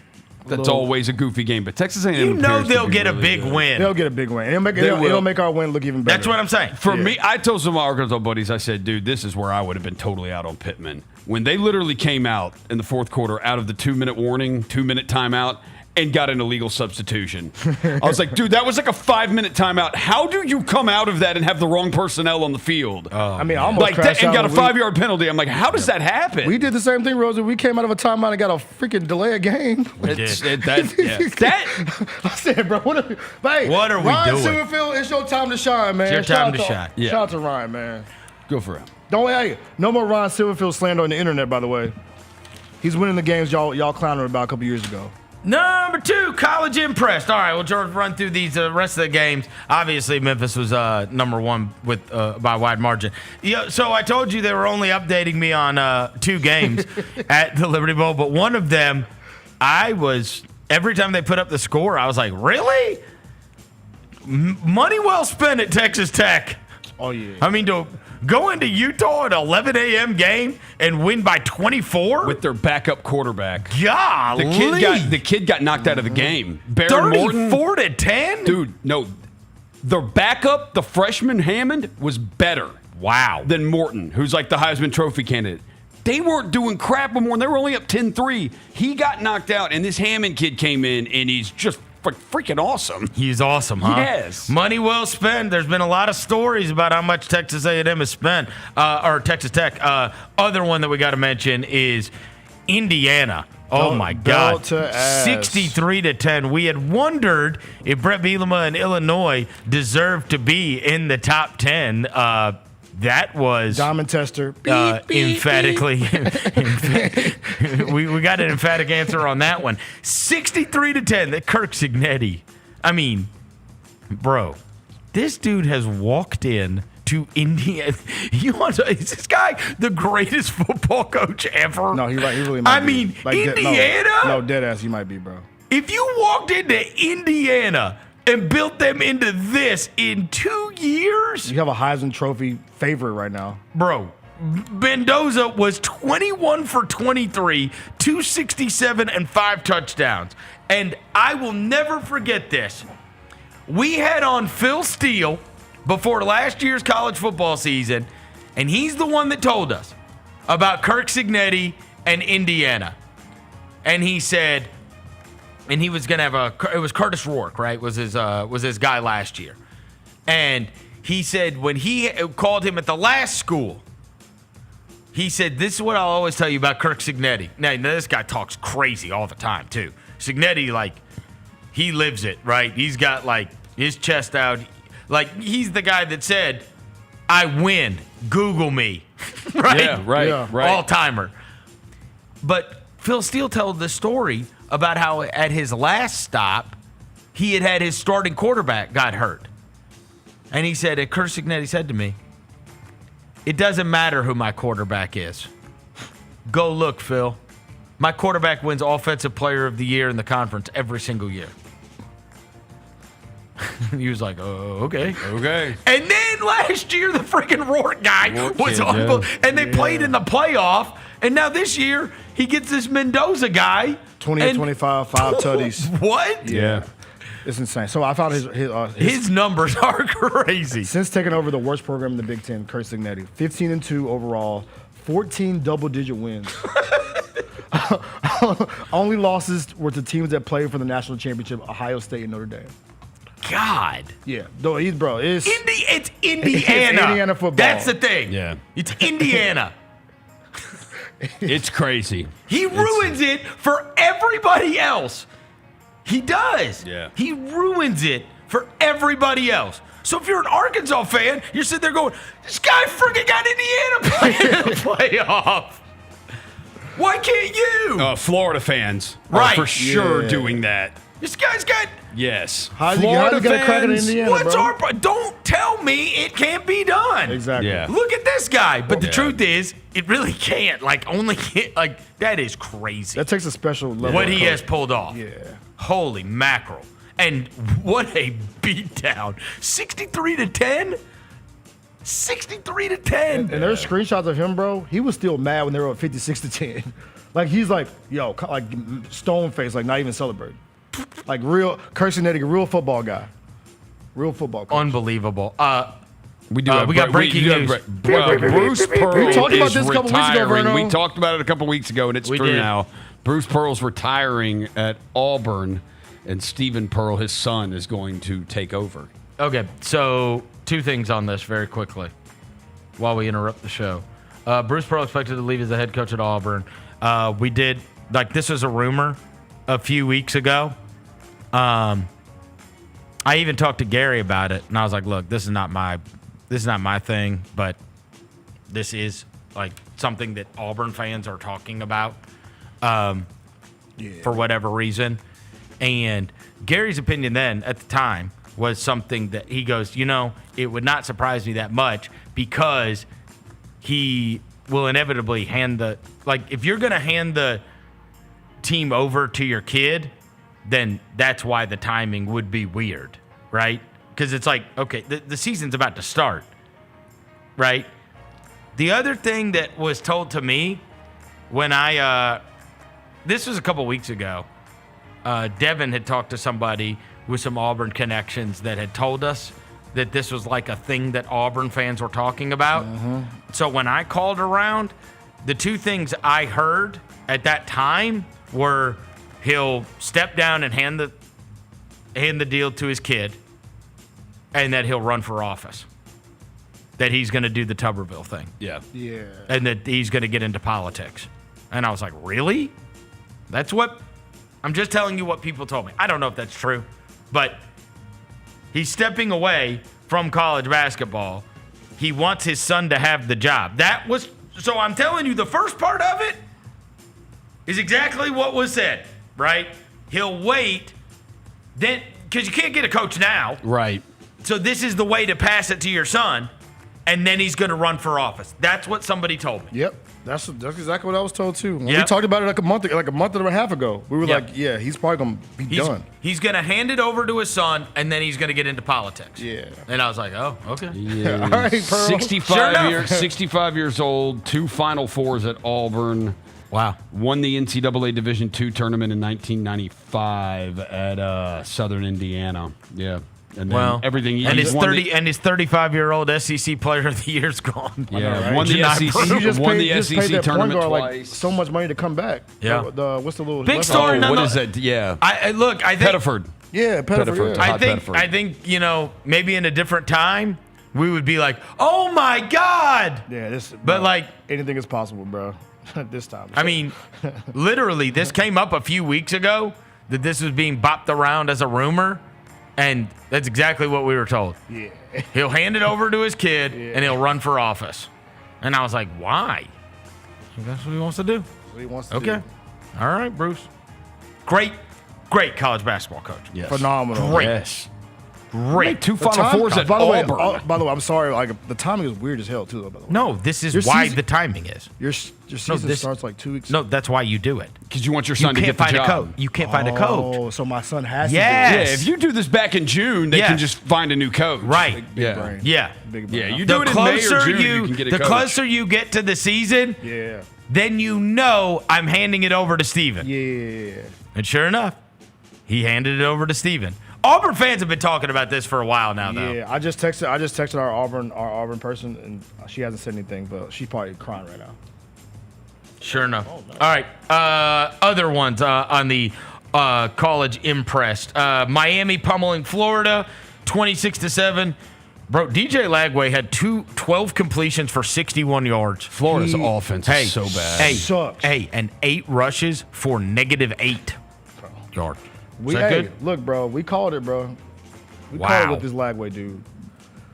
That's always a goofy game, but Texas A&M. You know they'll get a big win. They'll get a big win. It'll make our win look even better. That's what I'm saying. For me, I told some of my Arkansas buddies, I said, dude, this is where I would have been totally out on Pittman. When they literally came out in the fourth quarter out of the 2-minute warning, 2-minute timeout, and got an illegal substitution. I was like, dude, that was like a 5-minute timeout. How do you come out of that and have the wrong personnel on the field? I mean, I almost crashed and out got a 5-yard penalty. I'm like, how does that happen? We did the same thing, Rosie. We came out of a timeout and got a freaking delay of game. We did. I said, bro, what are we doing? Ryan Silverfield, it's your time to shine, man. It's your time to shine. Shout out to Ryan, man. Go for it. No more Ryan Silverfield slander on the internet, by the way. He's winning the games y'all clowning about a couple years ago. Number 2, college impressed. All right, we'll just run through these rest of the games. Obviously, Memphis was number 1 with by a wide margin. So I told you they were only updating me on 2 games at the Liberty Bowl, but one of them, every time they put up the score, I was like, really? Money well spent at Texas Tech. Oh, yeah. I mean, to go into Utah at 11 a.m. game and win by 24? With their backup quarterback. Golly. The kid got knocked out of the game. Baron 34 to 10? Dude, no. Their backup, the freshman Hammond, was better. Wow. Than Morton, who's like the Heisman Trophy candidate. They weren't doing crap with Morton. They were only up 10-3. He got knocked out, and this Hammond kid came in, and he's just freaking awesome. He's awesome, huh? Yes. Money well spent. There's been a lot of stories about how much Texas A&M has spent, or Texas Tech. Other one that we got to mention is Indiana. Oh, my God. 63 to 10. We had wondered if Brett Bielema and Illinois deserved to be in the top 10. That was Diamond Tester. Emphatically. we got an emphatic answer on that one. 63 to 10. That Kirk Cignetti. I mean, bro, this dude has walked in to Indiana. Is this guy the greatest football coach ever? No, he really might be. I mean, Indiana? No, dead ass, he might be, bro. If you walked into Indiana and built them into this in 2 years. You have a Heisman Trophy favorite right now. Bro, Mendoza was 21 for 23, 267, and 5 touchdowns. And I will never forget this. We had on Phil Steele before last year's college football season, and he's the one that told us about Kirk Cignetti and Indiana. And he said, and he was going to have it was Curtis Rourke, right? Was his guy last year. And he said when he called him at the last school, he said, this is what I'll always tell you about Kirk Cignetti. Now, this guy talks crazy all the time, too. Cignetti, like, he lives it, right? He's got, like, his chest out. Like, he's the guy that said, I win. Google me. Right? Yeah, right. Yeah. Right. All-timer. But Phil Steele told the story about how at his last stop, he had his starting quarterback got hurt. And he said, Kirk Cignetti said to me, it doesn't matter who my quarterback is. Go look, Phil. My quarterback wins Offensive Player of the Year in the conference every single year. He was like, oh, okay. Okay. And then last year, the freaking Rourke guy was unbelievable. And they played in the playoff. And now this year, he gets this Mendoza guy. 28-25, 5 tutties. What? Yeah. It's insane. So I found his numbers are crazy. Since taking over the worst program in the Big Ten, Kurt Cignetti, 15-2 overall, 14 double-digit wins. Only losses were to teams that played for the national championship, Ohio State and Notre Dame. God. Yeah. No, it's Indiana. It's Indiana football. That's the thing. Yeah. It's Indiana. It's crazy. He ruins it for everybody else. He does. Yeah. He ruins it for everybody else. So if you're an Arkansas fan, you're sitting there going, this guy freaking got Indiana playing in the playoff. Why can't you? Florida fans Right. are for sure Yeah. doing that. This guy's got... Yes. How's he got a crack at Indiana, What's bro? our... Don't tell me it can't be done. Exactly. Yeah. Look at this guy. But the Yeah. truth is, it really can't. That is crazy. That takes a special level. What of he coach. has pulled off. Yeah. Holy mackerel. And what a beatdown. 63-10? 63-10. And there's screenshots of him, bro. He was still mad when they were up 56-10. Like, he's like, yo, like stone face, like not even celebrating. Like real, Kurt Cignetti, real football guy. Real football coach. Unbelievable. We got breaking news. Bruce Pearl We talked about is this a couple weeks ago, retiring. Vernon. We talked about it a couple weeks ago, and it's We true did. now. Bruce Pearl's retiring at Auburn, and Stephen Pearl, his son, is going to take over. Okay, so 2 things on this very quickly while we interrupt the show. Bruce Pearl expected to leave as the head coach at Auburn. This was a rumor a few weeks ago. I even talked to Gary about it, and I was like, look, this is not my thing, but this is like something that Auburn fans are talking about for whatever reason. And Gary's opinion then at the time was something that he goes, it would not surprise me that much because he will inevitably if you're going to hand the team over to your kid, then that's why the timing would be weird, right? Because it's like, okay, the season's about to start, right? The other thing that was told to me when this was a couple weeks ago, Devin had talked to somebody with some Auburn connections that had told us that this was like a thing that Auburn fans were talking about. So when I called around, the 2 things I heard at that time were he'll step down and hand the deal to his kid, and that he'll run for office. That he's going to do the Tuberville thing. Yeah. Yeah. And that he's going to get into politics. And I was like, really? I'm just telling you what people told me. I don't know if that's true, but he's stepping away from college basketball. He wants his son to have the job. So I'm telling you, the first part of it is exactly what was said, right? He'll wait, then, because you can't get a coach now. Right. So this is the way to pass it to your son, and then he's going to run for office. That's what somebody told me. Yep. That's exactly what I was told too. When Yep. we talked about it like a month and a half ago. We were Yep. like, yeah, he's probably gonna be done. He's going to hand it over to his son, and then he's going to get into politics. Yeah. And I was like, oh, okay. Yeah. All right, Pearl. 65 years old, 2 Final Fours at Auburn. Wow. Won the NCAA Division II tournament in 1995 at Southern Indiana. Yeah. And then everything. And his 35-year-old SEC Player of the Year's gone. Yeah, Right? won the Not SEC. approved. Won the just paid SEC that point tournament guard, twice. like, so much money to come back. Yeah. What's the little Big story. What is that? Yeah. I think Pettiford. Yeah, Pettiford. Todd I Pettiford. think maybe in a different time we would be like, oh my God. Yeah, But like anything is possible, bro. This time. I mean, literally, this came up a few weeks ago that this was being bopped around as a rumor, and that's exactly what we were told. Yeah. He'll hand it over to his kid, and he'll run for office. And I was like, why? That's what he wants to do. What he wants to Okay. do. All right, Bruce. Great college basketball coach. Yes. Phenomenal. Great. Yes. great. Two Final Fours at Auburn. By the way, I'm sorry. Like the timing is weird as hell too. Though, by the way. No, this is why the timing is. Your season starts like 2 weeks. No, that's why you do it. Because you want your son to get the find job. a coach. You can't find a coach. Oh, so my son has to. Yes. Yeah, if you do this back in June, they can just find a new coach. Right. Big brain. Yeah. Big brain. Yeah. You do it in May or June, you can get a coach. The closer you get to the season, then you know I'm handing it over to Steven. Yeah. And sure enough, he handed it over to Steven. Auburn fans have been talking about this for a while now, though. Yeah, I just texted our Auburn person, and she hasn't said anything, but she's probably crying right now. Sure enough. All right. Other ones on the college impressed. Miami pummeling Florida, 26-7. Bro, DJ Lagway had 12 completions for 61 yards. Florida's offense is so bad. Sucks. And 8 rushes for -8 yards. Look, bro, we called it, bro. We called it with this Lagway dude.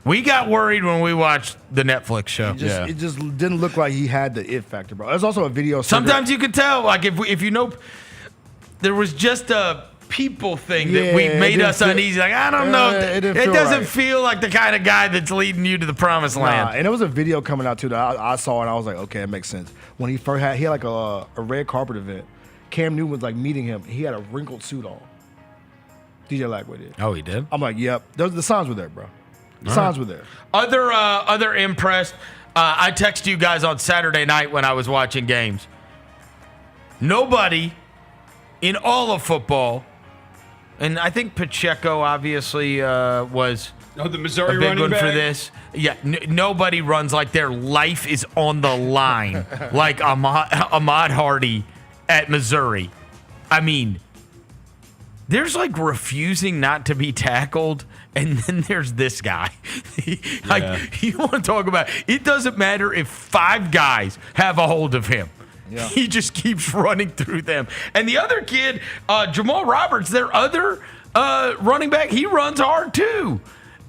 We got worried when we watched the Netflix show. It just didn't look like he had the it factor, bro. There's also a video. Sometimes you could tell, like if you know, there was just a people thing that we made us uneasy. Like, I don't know. It doesn't feel like the kind of guy that's leading you to the promised land. And there was a video coming out too that I saw, and I was like, okay, it makes sense. When he first had like a red carpet event, Cam Newton was like meeting him. He had a wrinkled suit on. DJ Lagway did. Oh, he did? I'm like, yep. The signs were there, bro. The signs were there. Other impressed. I texted you guys on Saturday night when I was watching games. Nobody in all of football, and I think Pacheco obviously was the Missouri a big running one back for this. Yeah, nobody runs like their life is on the line like Ahmad Hardy at Missouri. I mean, there's like refusing not to be tackled, and then there's this guy. You want to talk about, it doesn't matter if 5 guys have a hold of him. Yeah. He just keeps running through them. And the other kid, Jamal Roberts, their other running back, he runs hard too.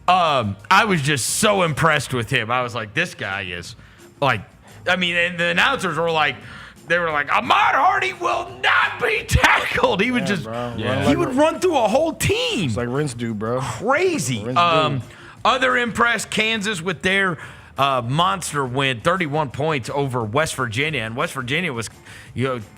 I was just so impressed with him. I was like, this guy is like, I mean, and the announcers were like, Ahmad Hardy will not be tackled. He would he would run through a whole team. It's like rinse dude, bro. Crazy. Other impressed, Kansas with their monster win, 31 points over West Virginia. And West Virginia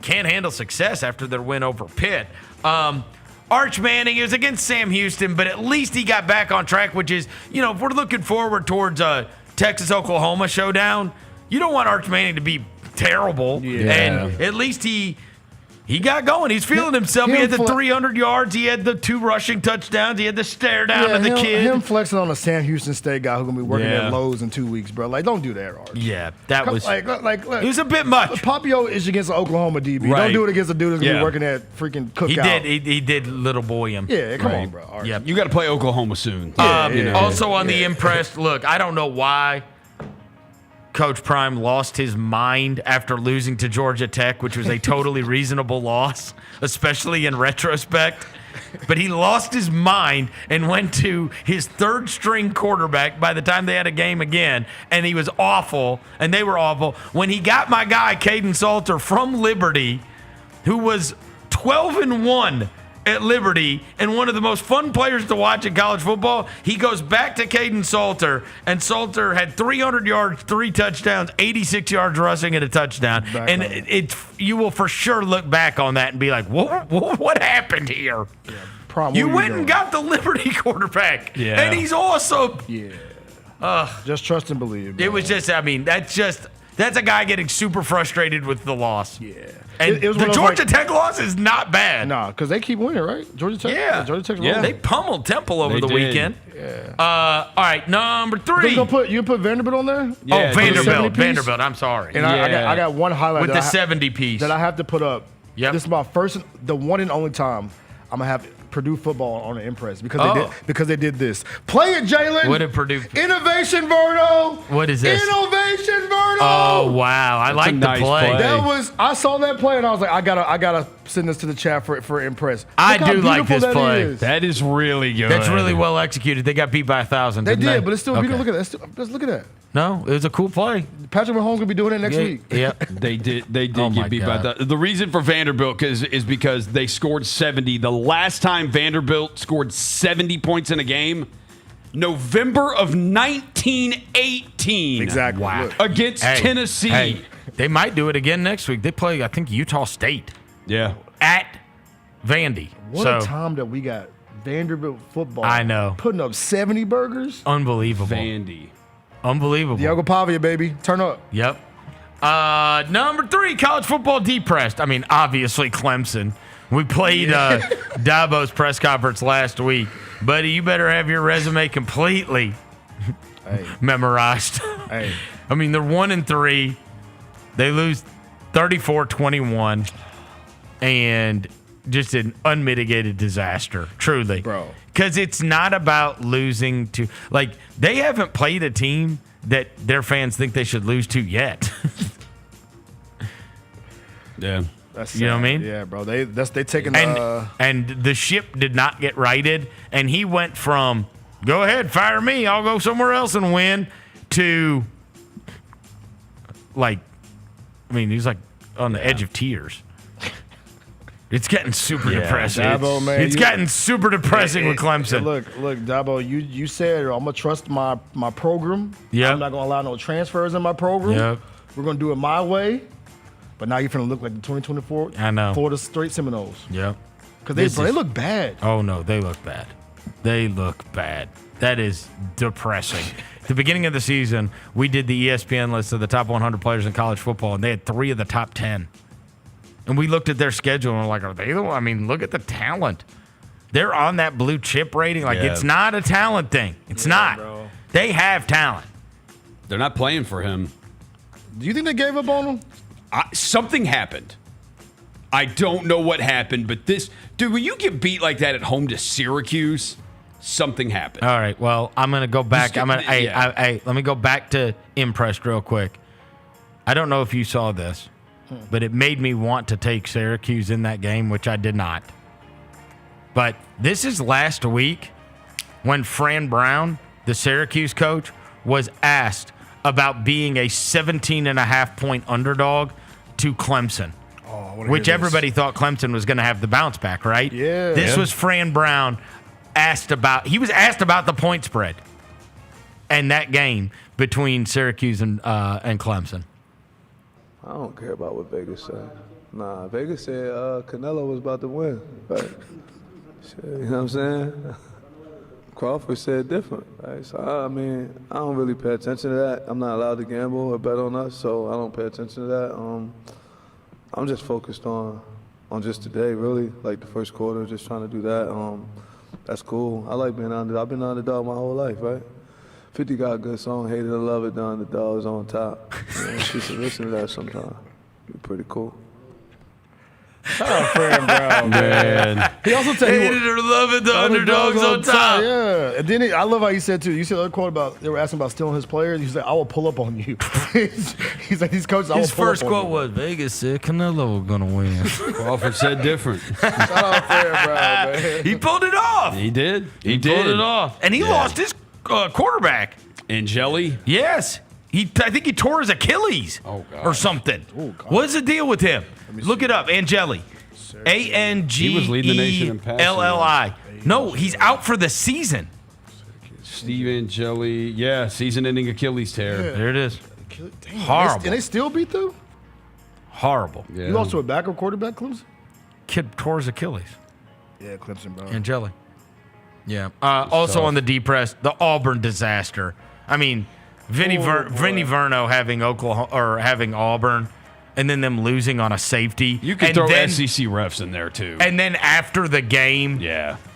can't handle success after their win over Pitt. Arch Manning is against Sam Houston, but at least he got back on track, which is, if we're looking forward towards a Texas-Oklahoma showdown, you don't want Arch Manning to be terrible. And at least he got going. He's feeling himself. He had the 300 yards. He had the 2 rushing touchdowns. He had the stare down of the kid. Him flexing on a Sam Houston State guy who's going to be working at Lowe's in 2 weeks, bro. Like, don't do that, Arch. Yeah, that was... Like, it was a bit much. Papio is against the Oklahoma DB. Right. Don't do it against a dude who's going to be working at freaking Cookout. He did little boy him. Yeah, come on, bro. Arch. Yep. You got to play Oklahoma soon. Also on the impressed, look, I don't know why Coach Prime lost his mind after losing to Georgia Tech, which was a totally reasonable loss, especially in retrospect. But he lost his mind and went to his 3rd-string quarterback by the time they had a game again, and he was awful, and they were awful. When he got my guy, Caden Salter, from Liberty, who was 12-1 at Liberty and one of the most fun players to watch in college football, he goes back to Caden Salter, and Salter had 300 yards, 3 touchdowns, 86 yards rushing and a touchdown. You will for sure look back on that and be like, what happened here? Yeah, you went and got the Liberty quarterback, and he's awesome. Yeah. Just trust and believe. Bro. It was just, I mean, that's a guy getting super frustrated with the loss. Yeah. And the Georgia Tech loss is not bad. Nah, because they keep winning, right? Georgia Tech. Yeah. Georgia Tech. They pummeled Temple over the weekend. Yeah. All right, number 3. You put Vanderbilt on there? Yeah, Vanderbilt. I'm sorry. And I got one highlight with the 70 piece that I have to put up. Yep. This is my the one and only time I'm gonna have Purdue football on the Impress because they did this. Play it, Jalen. What did Purdue? Innovation, Verno. What is this? Innovation, Verno. Oh wow, I like the play. I saw that play and I was like, I gotta send this to the chat for Impress. I do like this play. That is really good. That's really well executed. They got beat by 1,000. They did, but it's still. Look at that. Let's look at that. No, it was a cool play. Patrick Mahomes gonna be doing it next week. Yeah, they did get beat by that. The reason for Vanderbilt is because they scored 70. The last time Vanderbilt scored 70 points in a game, November of 1918. Exactly. Wow. Look. Against Tennessee. Hey, they might do it again next week. They play, I think, Utah State. Yeah. At Vandy. What so, a time that we got Vanderbilt football. I know. Putting up 70 burgers. Unbelievable. Vandy. Unbelievable. Diego Pavia, baby. Turn up. Yep. Number 3, college football depressed. I mean, obviously Clemson. We played Dabo's press conference last week. Buddy, you better have your resume completely memorized. Hey. I mean, they're 1-3. They lose 34-21. And just an unmitigated disaster, truly. Bro. Because it's not about losing to, like, they haven't played a team that their fans think they should lose to yet. Yeah. That's you know what I sad. mean? Yeah, bro. They taking and the ship did not get righted, and he went from go ahead, fire me, I'll go somewhere else and win, to like, I mean, he's like on the edge of tears. It's getting super depressing. Dabo, man, it's gotten super depressing with Clemson. Look, Dabo, you said I'm gonna trust my program. Yep. I'm not gonna allow no transfers in my program. Yep. We're gonna do it my way. But now you're finna look like the 2024 Florida State Seminoles. Yep. Because they look bad. Oh no, they look bad. They look bad. That is depressing. At the beginning of the season, we did the ESPN list of the top 100 players in college football, and they had 3 of the top 10. And we looked at their schedule and we're like, are they the one? I mean, look at the talent. They're on that blue chip rating. Like, it's not a talent thing. It's not. Bro. They have talent. They're not playing for him. Do you think they gave up on him? Something happened. I don't know what happened, but this, dude, when you get beat like that at home to Syracuse, something happened. All right. Well, I'm going to go back. Let me go back to impressed real quick. I don't know if you saw this, but it made me want to take Syracuse in that game, which I did not. But this is last week when Fran Brown, the Syracuse coach, was asked about being a 17.5-point underdog to Clemson, which everybody thought Clemson was going to have the bounce back, right? Yeah. This was Fran Brown he was asked about the point spread and that game between Syracuse and Clemson. I don't care about what Vegas said. Nah, Vegas said Canelo was about to win. Right? Shit, you know what I'm saying? Crawford said different. Right? So, I mean, I don't really pay attention to that. I'm not allowed to gamble or bet on us, so I don't pay attention to that. I'm just focused on just today, really, like the first quarter, just trying to do that. That's cool. I like being underdog. I've been underdog my whole life, right? 50 got a good song, Hate It or Love It, the underdog's on top. You should listen to that sometime. Be pretty cool. Shout out Fran Brown, man. He also said Hate it or love it, the underdog's on top. Yeah. And then I love how he said, too, you said the other quote about, they were asking about stealing his players. He's like, I will pull up on you. He's like, these coaches, I will His pull up first on quote you. was, Vegas said Canelo was going to win. Crawford said different. Shout out Fran Brown, man. He pulled it off. He did. He pulled it off. And he lost his quarterback. Angeli? Yes. I think he tore his Achilles or something. What's the deal with him? Look it up. Angeli. He was leading the nation in passing. Angelli. No, he's out for the season. Steve Angeli. Yeah, season-ending Achilles tear. Yeah. There it is. Damn, Horrible. And they still beat them? Horrible. Yeah. You lost to a backup quarterback, Clemson? Kid tore his Achilles. Yeah, Clemson, bro. Angeli. Yeah. Also on the depressed, the Auburn disaster. I mean, Vinny Verno having Oklahoma or having Auburn, and then them losing on a safety. You could throw SEC refs in there too. And then after the game,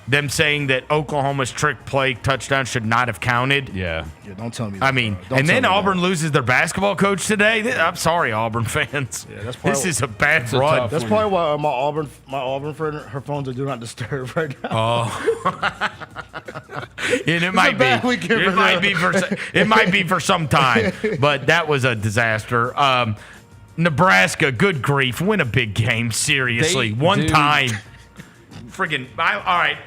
them saying that Oklahoma's trick play touchdown should not have counted. Yeah, don't tell me that. I mean, and then Auburn loses their basketball coach today. I'm sorry, Auburn fans. Yeah, this is a bad run. That's probably why my Auburn friend, her phones are do not disturb right now. Oh. And it might be for some time, but that was a disaster. Nebraska, good grief, win a big game. Seriously, one time. Friggin', all right.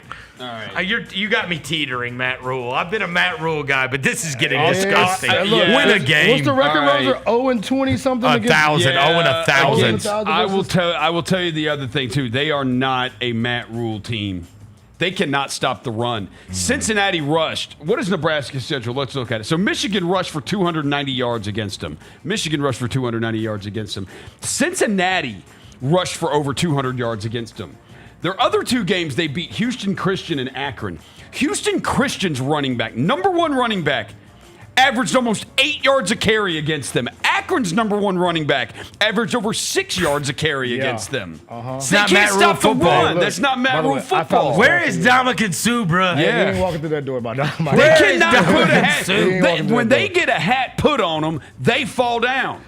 You got me teetering, Matt Rule. I've been a Matt Rule guy, but this is getting disgusting. Win a game. What's the record? Right. 0-20 something. 1,000. 0-1,000. I will tell you the other thing too. They are not a Matt Rule team. They cannot stop the run. Cincinnati rushed. What is Nebraska's schedule? Let's look at it. So Michigan rushed for 290 yards against them. Cincinnati rushed for over 200 yards against them. Their other two games, they beat Houston Christian and Akron. Houston Christian's running back, number one running back, averaged almost 8 yards a carry against them. Akron's number one running back averaged over 6 yards a carry against them. It's They not can't Matt Rule stop the football. run. That's not Matt Rule football. Where is Dominican Subra? He Yeah. ain't walking through that door by now. They cannot put a hat. He ain't walking through When that they door. get a hat put on them, they fall down.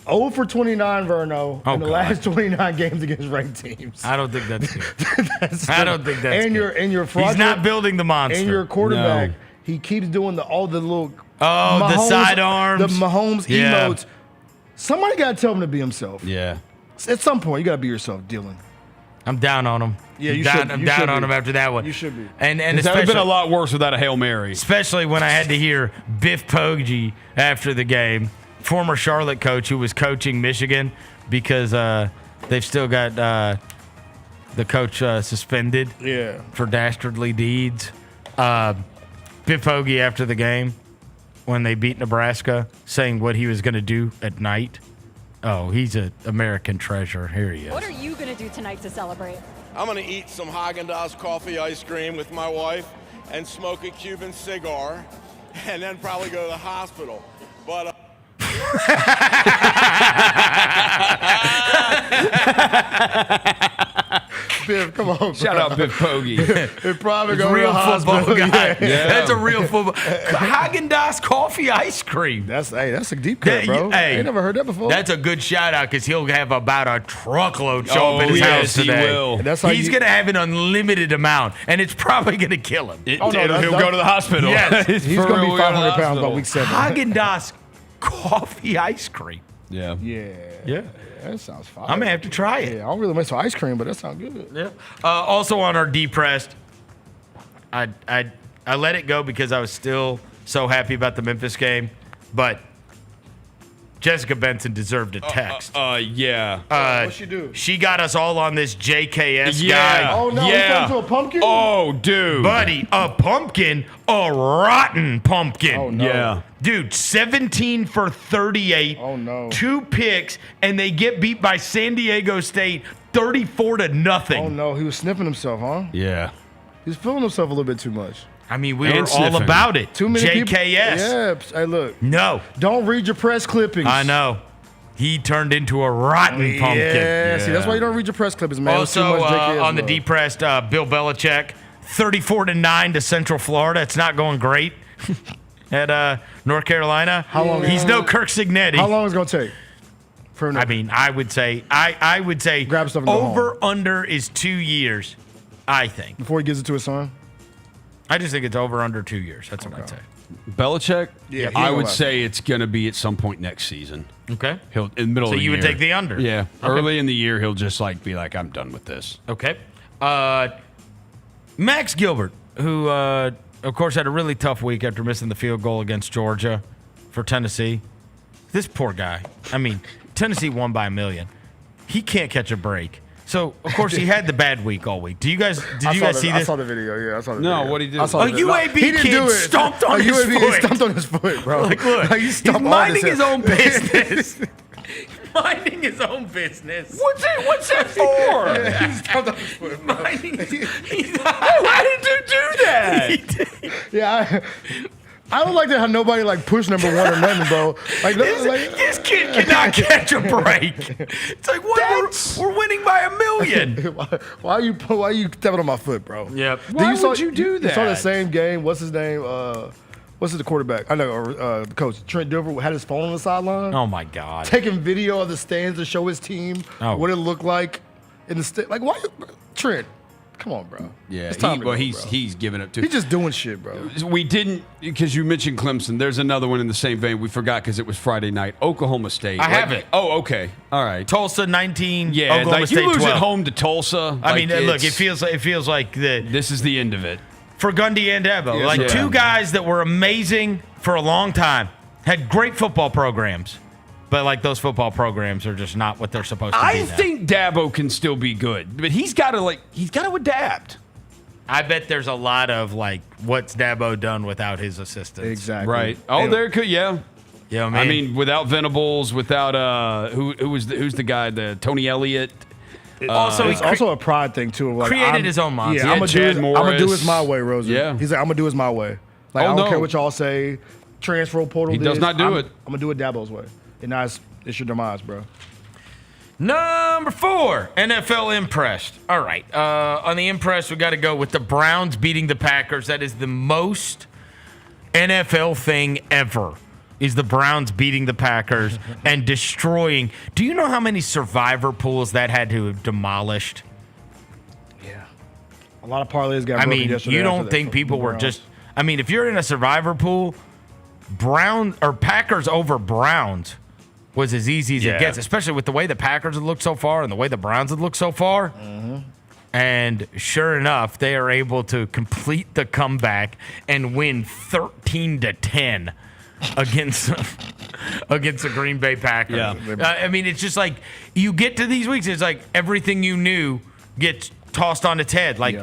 0 for 29, Verno, Oh, in the God. last 29 games against ranked teams. I don't think that's good. I don't think that's and good. your He's not building the monster. And your quarterback, No. he keeps doing all the little the side arms. the Mahomes Yeah. emotes. Somebody got to tell him to be himself. Yeah. At some point, you got to be yourself, Dylan. I'm down on him. Yeah, you down, should- I'm you down should on be. him after that one. You should be. And That would have especially, been a lot worse without a Hail Mary. especially when I had to hear Biff Poggi after the game, former Charlotte coach who was coaching Michigan because they've still got the coach suspended for dastardly deeds. Biff Poggi after the game when they beat Nebraska saying what he was going to do at night. Oh, he's an American treasure. Here he is. What are you going to do tonight to celebrate? I'm going to eat some Haagen-Dazs coffee ice cream with my wife and smoke a Cuban cigar and then probably go to the hospital. But Biff, come on. Shout out Biff Poggi. It probably It's go to real the football hospital. guy. Yeah. That's a real football. Haagen-Dazs coffee ice cream. That's a deep cut, bro. I ain't never heard that before. That's a good shout out because he'll have about a truckload show up at his yes, house he today. will. That's how He's you- going to have an unlimited amount, and it's probably going to kill him. Oh, no, He'll go to the hospital. Yes. He's For going to real, be we'll go to the 500 pounds by hospital. week 7. Haagen-Dazs coffee ice cream. Yeah. Yeah. That sounds fine. I'm going to have to try it. Yeah, I don't really miss ice cream, but that sounds good. Yeah. Also on our depressed, I let it go because I was still so happy about the Memphis game, but Jessica Benson deserved a text. Yeah. What'd she do? She got us all on this JKS Yeah. guy. Oh, no, he Yeah. turned into a pumpkin? Oh, dude. Buddy, a pumpkin, a rotten pumpkin. Oh, no. Yeah. Dude, 17 for 38. Oh, no. 2 picks, and they get beat by San Diego State 34-0. Oh, no. He was sniffing himself, huh? Yeah. He was feeling himself a little bit too much. I mean, we And were all sniffing. about it. Too many people. JKS. Yeah. Hey, look. No. Don't read your press clippings. I know. He turned into a rotten pumpkin. Yeah. See, that's why you don't read your press clippings, man. It was too Also, much JKS on the love. depressed, Bill Belichick, 34-9 to Central Florida. It's not going great at North Carolina. How long- He's no Kirk Signetti. How long is it going to take? I mean, I would say, I would say Grab stuff and go over under is 2 years. I think. Before he gives it to his son? I just think it's over under 2 years. That's what I'd say. Belichick, Yeah, he I ain't would gonna say it's going to be at some point next season. Okay. He'll in the middle So of the you year. would take the under? Yeah. Okay. Early in the year, he'll just be like, I'm done with this. Okay. Max Gilbert, who, of course, had a really tough week after missing the field goal against Georgia for Tennessee. This poor guy. I mean, Tennessee won by 1 million. He can't catch a break. So, of course, he had the bad week all week. Did you guys see I this? saw the video, yeah. I saw the No, video. what'd he do? I saw A the video. UAB he didn't kid do it. stomped on A his UAB foot. stomped on his foot, bro. Like, look, you he's stomped on minding his his own business. Minding his own business. What's that for? Yeah, he stomped on his foot, bro. Why did you do that? Yeah, I don't like that how nobody push number 1 or nothing, bro. This kid cannot catch a break. It's like, what? We're winning by 1 million. why are you stepping on my foot, bro? Yep. Why would you do You saw the that? same game. What's his name? What's the quarterback? I know, the coach. Trent Dilfer had his phone on the sideline. Oh, my God. Taking video of the stands to show his team what it looked like in the why? Trent, come on, bro. Yeah, It's time to go, bro. he's giving up too. He's just doing shit, bro. We didn't, because you mentioned Clemson. There's another one in the same vein. We forgot because it was Friday night. Oklahoma State. I have it. Oh, okay. All right. Tulsa 19. Yeah, Oklahoma State you lose 12. at home to Tulsa. I mean, look, it's- it feels like this is the end of it. for Gundy and Dabo. Yes, Like yeah. two guys that were amazing for a long time, had great football programs, but those football programs are just not what they're supposed to be. I now. think Dabo can still be good, but he's got to adapt. I bet there's a lot of like, what's Dabo done without his assistants? Exactly. Right. Oh, there could, yeah. Yeah, I mean, without Venables, without who's the guy, the Tony Elliott. Also, it's also a pride thing too. Like, created his own monster. Yeah, I'm Chad gonna do Morris. it my way, Rosie. Yeah. He's like, I'm gonna do it my way. Like, I don't care what y'all say. Transfer portal. He does not do it. I'm gonna do it Dabo's way. And now it's your demise, bro. Number 4, NFL impressed. All right. On the impressed, we got to go with the Browns beating the Packers. That is the most NFL thing ever, is the Browns beating the Packers and destroying. Do you know how many survivor pools that had to have demolished? Yeah. A lot of parlays got I broken mean, yesterday. you after don't that think from people the were Browns. just. I mean, if you're in a survivor pool, Packers over Browns was as easy as it gets, especially with the way the Packers had looked so far and the way the Browns had looked so far. Mm-hmm. And sure enough, they are able to complete the comeback and win 13-10 against the Green Bay Packers. Yeah. I mean, it's just like you get to these weeks, it's like everything you knew gets tossed on its head. Like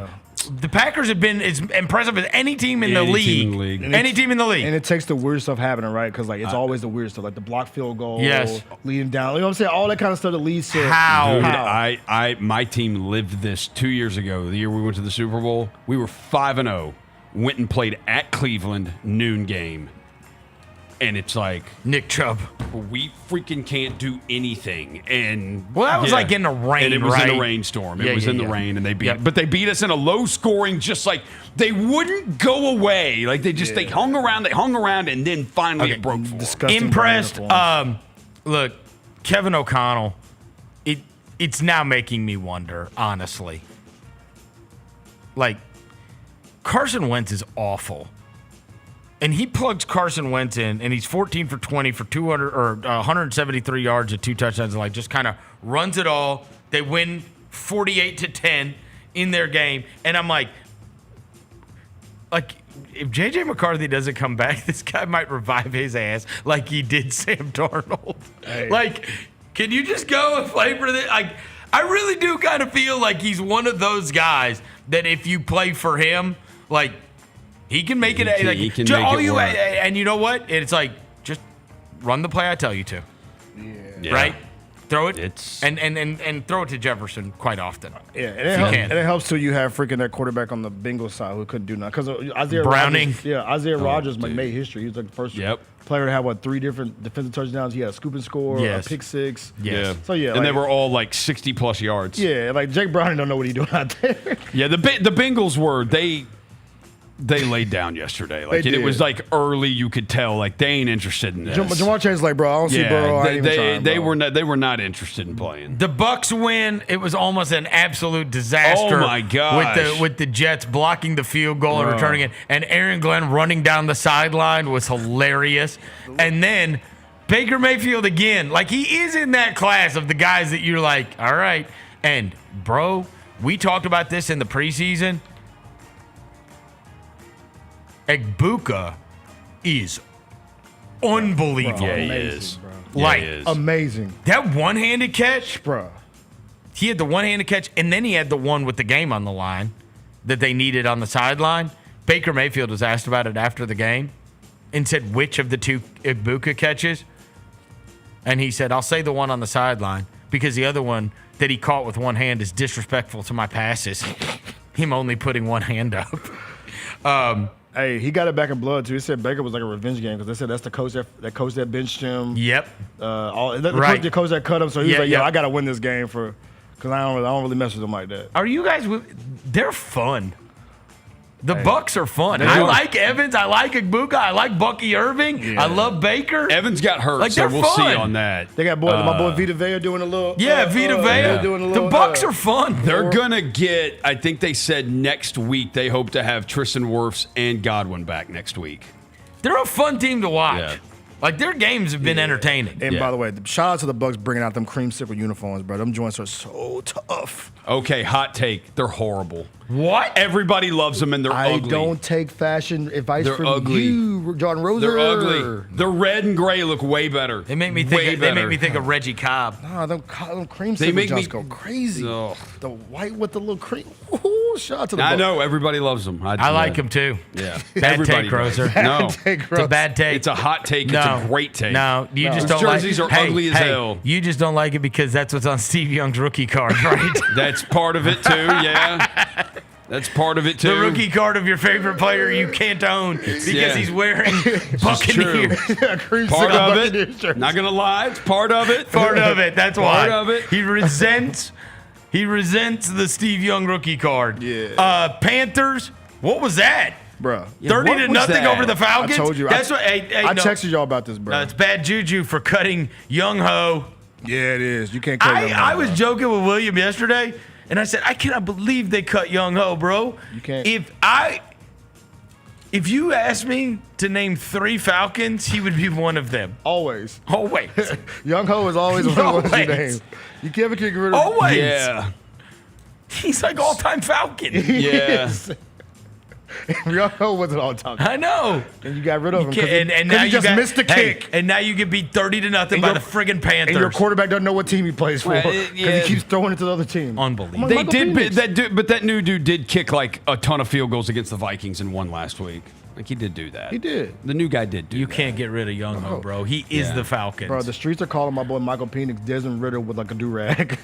the Packers have been as impressive as any team in the league. Any team in the league. And it takes the weird stuff happening, right? Because like it's always the weird stuff, like the block field goal, Yes. leading down. You know what I'm saying? All that kind of stuff that leads to Dude, my team lived this 2 years ago. The year we went to the Super Bowl, we were 5-0. Went and played at Cleveland, noon game. And it's like Nick Chubb. We freaking can't do anything. And that was like in the rain, and it was in right? a rainstorm. It Yeah, was yeah, in the yeah. rain, and they beat. But they beat us in a low scoring. Just like they wouldn't go away. Like they hung around. They hung around, and then finally it broke. Impressed. Look, Kevin O'Connell. It's now making me wonder, honestly. Like Carson Wentz is awful. And he plugs Carson Wentz in, and he's 14 for 20 for 200 or 173 yards and 2 touchdowns, and like just kind of runs it all. They win 48-10 in their game, and I'm like, if J.J. McCarthy doesn't come back, this guy might revive his ass like he did Sam Darnold. Hey. Like, can you just go and play for this? Like, I really do kind of feel like he's one of those guys that if you play for him, like. He can make it. He can make it work. And you know what? It's like just run the play I tell you to. Yeah. Right? Throw it. And throw it to Jefferson quite often. Yeah, and it helps too. You have freaking that quarterback on the Bengals side who couldn't do nothing because Isaiah Browning. Isaiah Rodgers made history. He was like the first player to have 3 different defensive touchdowns. He had a scoop and score, a pick six. Yeah. So yeah, and they were all like 60 plus yards. Yeah, like Jake Browning don't know what he's doing out there. Yeah, the Bengals were they laid down yesterday. Like it was like early, you could tell. Like they ain't interested in this. Jamar Chase like, bro, I don't see Burrow. They were not interested in playing. The Bucks win. It was almost an absolute disaster. Oh my gosh. With the Jets blocking the field goal and returning it, and Aaron Glenn running down the sideline was hilarious. And then Baker Mayfield again, like he is in that class of the guys that you're like, all right. And bro, we talked about this in the preseason. Egbuka is unbelievable. Bro, Yeah, he amazing, is. bro. Yeah, Like he is. Amazing. That one-handed catch, bro. He had the one-handed catch, and then he had the one with the game on the line that they needed on the sideline. Baker Mayfield was asked about it after the game and said which of the 2 Egbuka catches. And he said, I'll say the one on the sideline because the other one that he caught with one hand is disrespectful to my passes. Him only putting one hand up. Hey, he got it back in blood too. He said Baker was like a revenge game because they said that's the coach that benched him. Yep. The coach that cut him. So he was like, "Yo, I got to win this game because I don't really mess with him like that." Are you guys? They're fun. The Bucks are fun. I like Evans. I like Egbuka. I like Bucky Irving. Yeah. I love Baker. Evans got hurt, Like, so they're we'll see fun. on that. They got my boy Vita Vea doing a little. Vita Vea. doing a little. The Bucks are fun. They're gonna get. I think they said next week they hope to have Tristan Wirfs and Godwin back next week. They're a fun team to watch. Yeah. Like their games have been entertaining. And by the way, shout out to the Bucks bringing out them creamsicle uniforms, bro. Them joints are so tough. Okay, hot take. They're horrible. What? Everybody loves them and they're ugly. I don't take fashion advice They're from ugly. you, John Roser. They're ugly. The red and gray look way better. They make me think of Reggie Cobb. Nah, them creamsicle make joints me go crazy. Ugh. The white with the little cream. Ooh, Shout out to the I Bucks. know everybody loves him. I like him too. Yeah, Bad everybody take, does. Roser. No, It's a bad take. It's a hot take. No. It's a great take. No, you just Those don't jerseys like. are ugly as hell. You just don't like it because that's what's on Steve Young's rookie card, right? That's part of it too. Yeah, that's part of it too. The rookie card of your favorite player you can't own because he's wearing Buccaneers. Part of it. Not gonna lie, it's part of it. Part of it. That's why. Part of it. He resents. He resents the Steve Young rookie card. Yeah. Panthers. What was that? Bro. 30-0 over the Falcons. I told you. That's I texted y'all about this, bro. No, it's bad juju for cutting Young Ho. Yeah, it is. You can't cut Young Ho. I was joking with William yesterday, and I said, I cannot believe they cut Young Ho, bro. You can't. If you asked me to name 3 Falcons, he would be one of them. Always. Young Ho is always one of the ones you name. You can't get rid of Always. Yeah. He's like all-time Falcon. Yeah. Young Ho wasn't all time. I know. And you got rid of him because and now he just missed the kick. And now you get beat 30-0 by the friggin' Panthers. And your quarterback doesn't know what team he plays for because yeah. he keeps throwing it to the other team. Unbelievable. They did, but that new dude did kick like a ton of field goals against the Vikings and won last week. Like he did do that. He did. The new guy did do You that. can't get rid of Young Ho, bro. He is the Falcons. Bro, the streets are calling my boy Michael Penix Desmond Ritter with like a do-rag.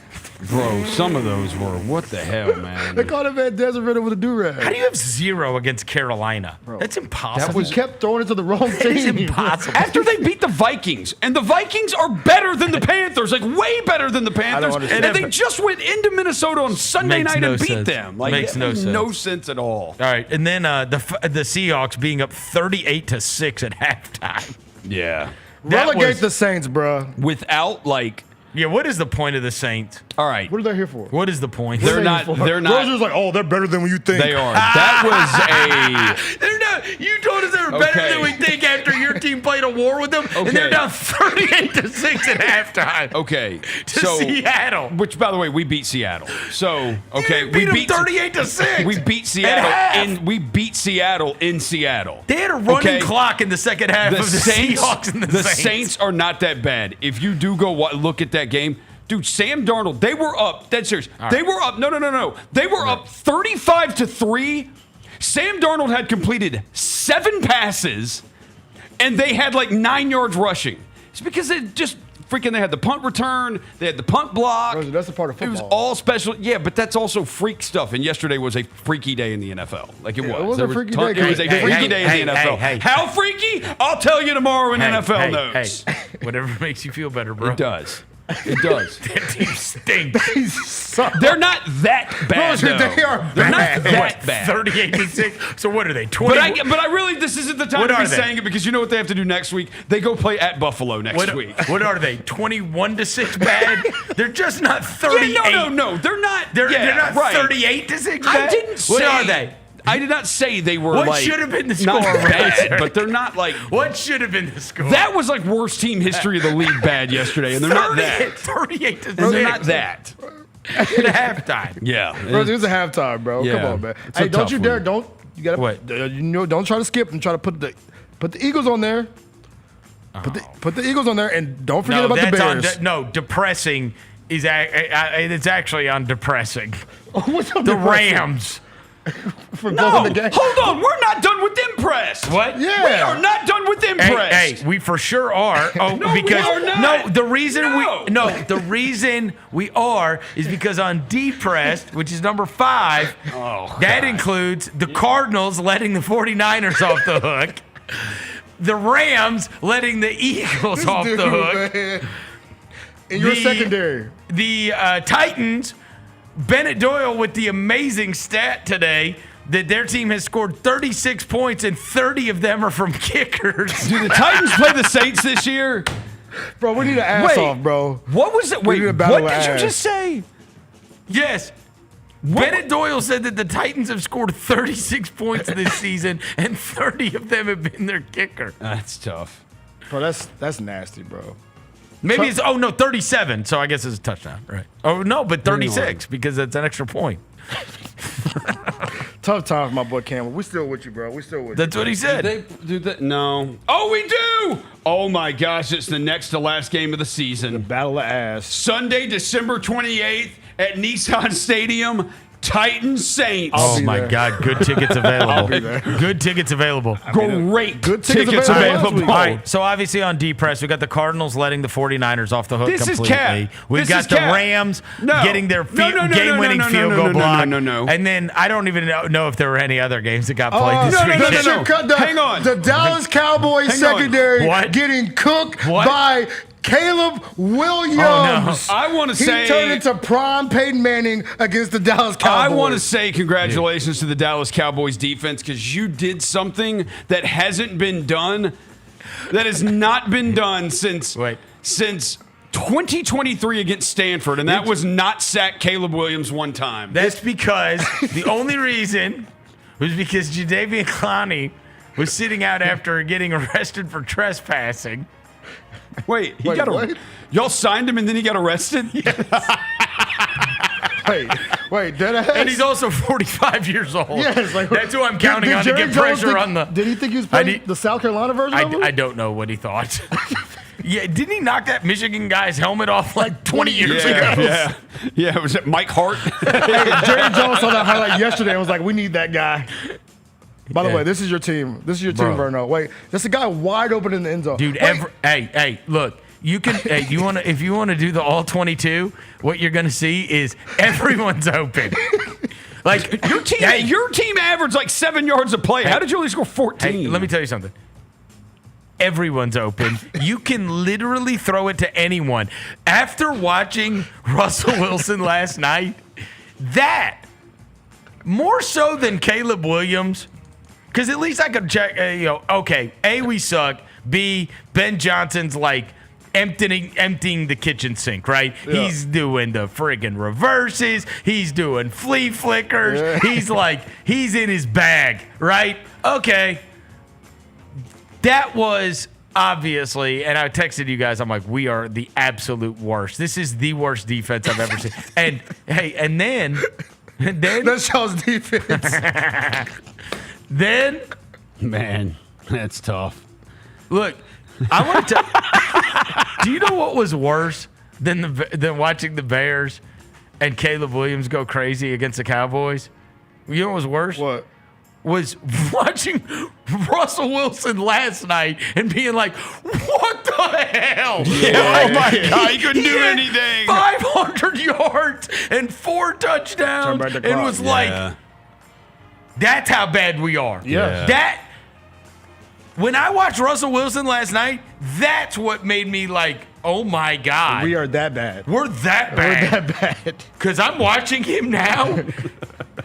Bro, some of those were, what the hell, man? They called him Desmond Ritter with a do-rag. How do you have 0 against Carolina? That's impossible. He kept throwing it to the wrong team. It's impossible. After they beat the Vikings, and the Vikings are better than the Panthers, like way better than the Panthers, understand. and they just went into Minnesota on Sunday Makes night no and beat sense. them. Like, Makes it no makes sense. no sense at all. All right, and then the Seahawks being up 38-6 at halftime. Yeah. Relegate the Saints, bro. Without, like... Yeah, what is the point of the Saints? All right. What are they here for? What is the point? They're not... Roger's like, oh, they're better than what you think. They are. That was a... They're not. You told us they were better than we think after your team played a war with them, and they're down 38-6 at halftime. Okay. To Seattle. Which, by the way, we beat Seattle. So, okay. We beat them 38-6. We beat Seattle. We beat Seattle in Seattle. They had a running clock in the second half of the Seahawks and the Saints. Saints are not that bad. If you do go look at that game, dude, Sam Darnold, they were up. That's serious. They were up. No. They were up 35-3. Sam Darnold had completed 7 passes, and they had like 9 yards rushing. It's because they just freaking, they had the punt return, they had the punt block. Roger, that's a part of football. It was all special. Yeah, but that's also freak stuff. And yesterday was a freaky day in the NFL. Like it was. It was There a freaky ton- day. It was a freaky day in the NFL. How freaky? I'll tell you tomorrow in NFL Notes. Whatever makes you feel better, bro. It does. It does. That team stinks. They're not that bad. Roger, though. they are They're bad. not that bad. 38-6. So what are they? 20. But I really, this isn't the time What to be are they? saying it because you know what they have to do next week? They go play at Buffalo next week. What are they? 21-6 bad? They're just not 38. Yeah, no. They're not. They're not right. 38-6 bad. I didn't say. What are they? I did not say they were What like. should have been the score, not bad, Roger? but they're not like. What should have been the score? That was like worst team history of the league bad yesterday, and they're not that. 38-6. And they're not that. At halftime. Yeah. Bro, it's a halftime, bro. Yeah. Come on, man. It's a Hey, don't tough you dare! one. Don't you gotta? What? Don't try to skip and try to put the Eagles on there. Put the Eagles on there, and don't forget about the Bears. Depressing is it's actually on depressing. What's on The depressing? Rams. For No, blowing the game. hold on. We're not done with impressed. What? We are not done with impressed. Hey, we for sure are. Oh, No, because we are not. no, the reason No. the reason we are is because on depressed, which is number 5, that includes the Cardinals letting the 49ers off the hook, the Rams letting the Eagles off Dude, the hook, man. In your secondary. the Titans. Bennett Doyle with the amazing stat today that their team has scored 36 points and 30 of them are from kickers. Do the Titans play the Saints this year? Bro, we need an ass Wait, off, bro. What was it? Wait, need a what battle did of you ass. just say? Yes. Bennett Doyle said that the Titans have scored 36 points this season and 30 of them have been their kicker. That's tough. Bro, that's nasty, bro. Maybe it's 37, so I guess it's a touchdown, right? Oh no, but 36 because that's an extra point. Tough time for my boy Campbell. We still with you, bro. We still with you. That's what he said. Do that? No. Oh, we do. Oh my gosh! It's the next to last game of the season. The battle of ass. Sunday, December 28th at Nissan Stadium. Titans Saints. Oh my God! Good tickets available. I'll be there. Good tickets available. Great good tickets available. All right, so obviously on D-Press, we got the Cardinals letting the 49ers off the hook This is completely. cap. We've This got is the cap. Rams No. getting their No. game-winning field goal block. No. And then I don't even know if there were any other games that got played this no, weekend. Hang on. The Dallas Cowboys Hang on. secondary What? getting cooked What? by Caleb Williams. Oh, no. I want to He say turned into prime Peyton Manning against the Dallas Cowboys. I want to say congratulations to the Dallas Cowboys defense because you did something that hasn't been done, that has not been done since 2023 against Stanford, and that was not sack Caleb Williams one time. That's because the only reason was because Jadeveon Clowney was sitting out after getting arrested for trespassing. Wait, y'all signed him and then he got arrested? Wait, dead ass? And he's also 45 years old. Yes, that's who I'm counting on to Jerry get Jones pressure on the. Did he think he was playing the South Carolina version of him? I don't know what he thought. Yeah, didn't he knock that Michigan guy's helmet off like 20 years ago? Yeah. Was it Mike Hart? Jerry Jones saw that highlight yesterday and was like, we need that guy. By the way, this is your team. This is your team, Vernon. Wait, there's a guy wide open in the end zone. Dude, hey, look. You can if you want to do the all 22, what you're going to see is everyone's open. Like your team averaged like 7 yards a play. How did you only score 14? Hey, let me tell you something. Everyone's open. You can literally throw it to anyone. After watching Russell Wilson last night, that more so than Caleb Williams, because at least I could check. Okay, A, we suck. B, Ben Johnson's like emptying the kitchen sink, right? Yeah. He's doing the friggin' reverses. He's doing flea flickers. Yeah. He's in his bag, right? Okay. That was obviously, and I texted you guys, I'm like, we are the absolute worst. This is the worst defense I've ever seen. And then that shows defense. Then, man, that's tough. Look, I want to do you know what was worse than watching the Bears and Caleb Williams go crazy against the Cowboys? You know what was worse? What? Was watching Russell Wilson last night and being like, what the hell? Yeah, oh my God, he couldn't do anything. 500 yards and 4 touchdowns and was like, that's how bad we are. Yeah. When I watched Russell Wilson last night, that's what made me like, oh my God. We are that bad. We're that bad. We're that bad. Because I'm watching him now,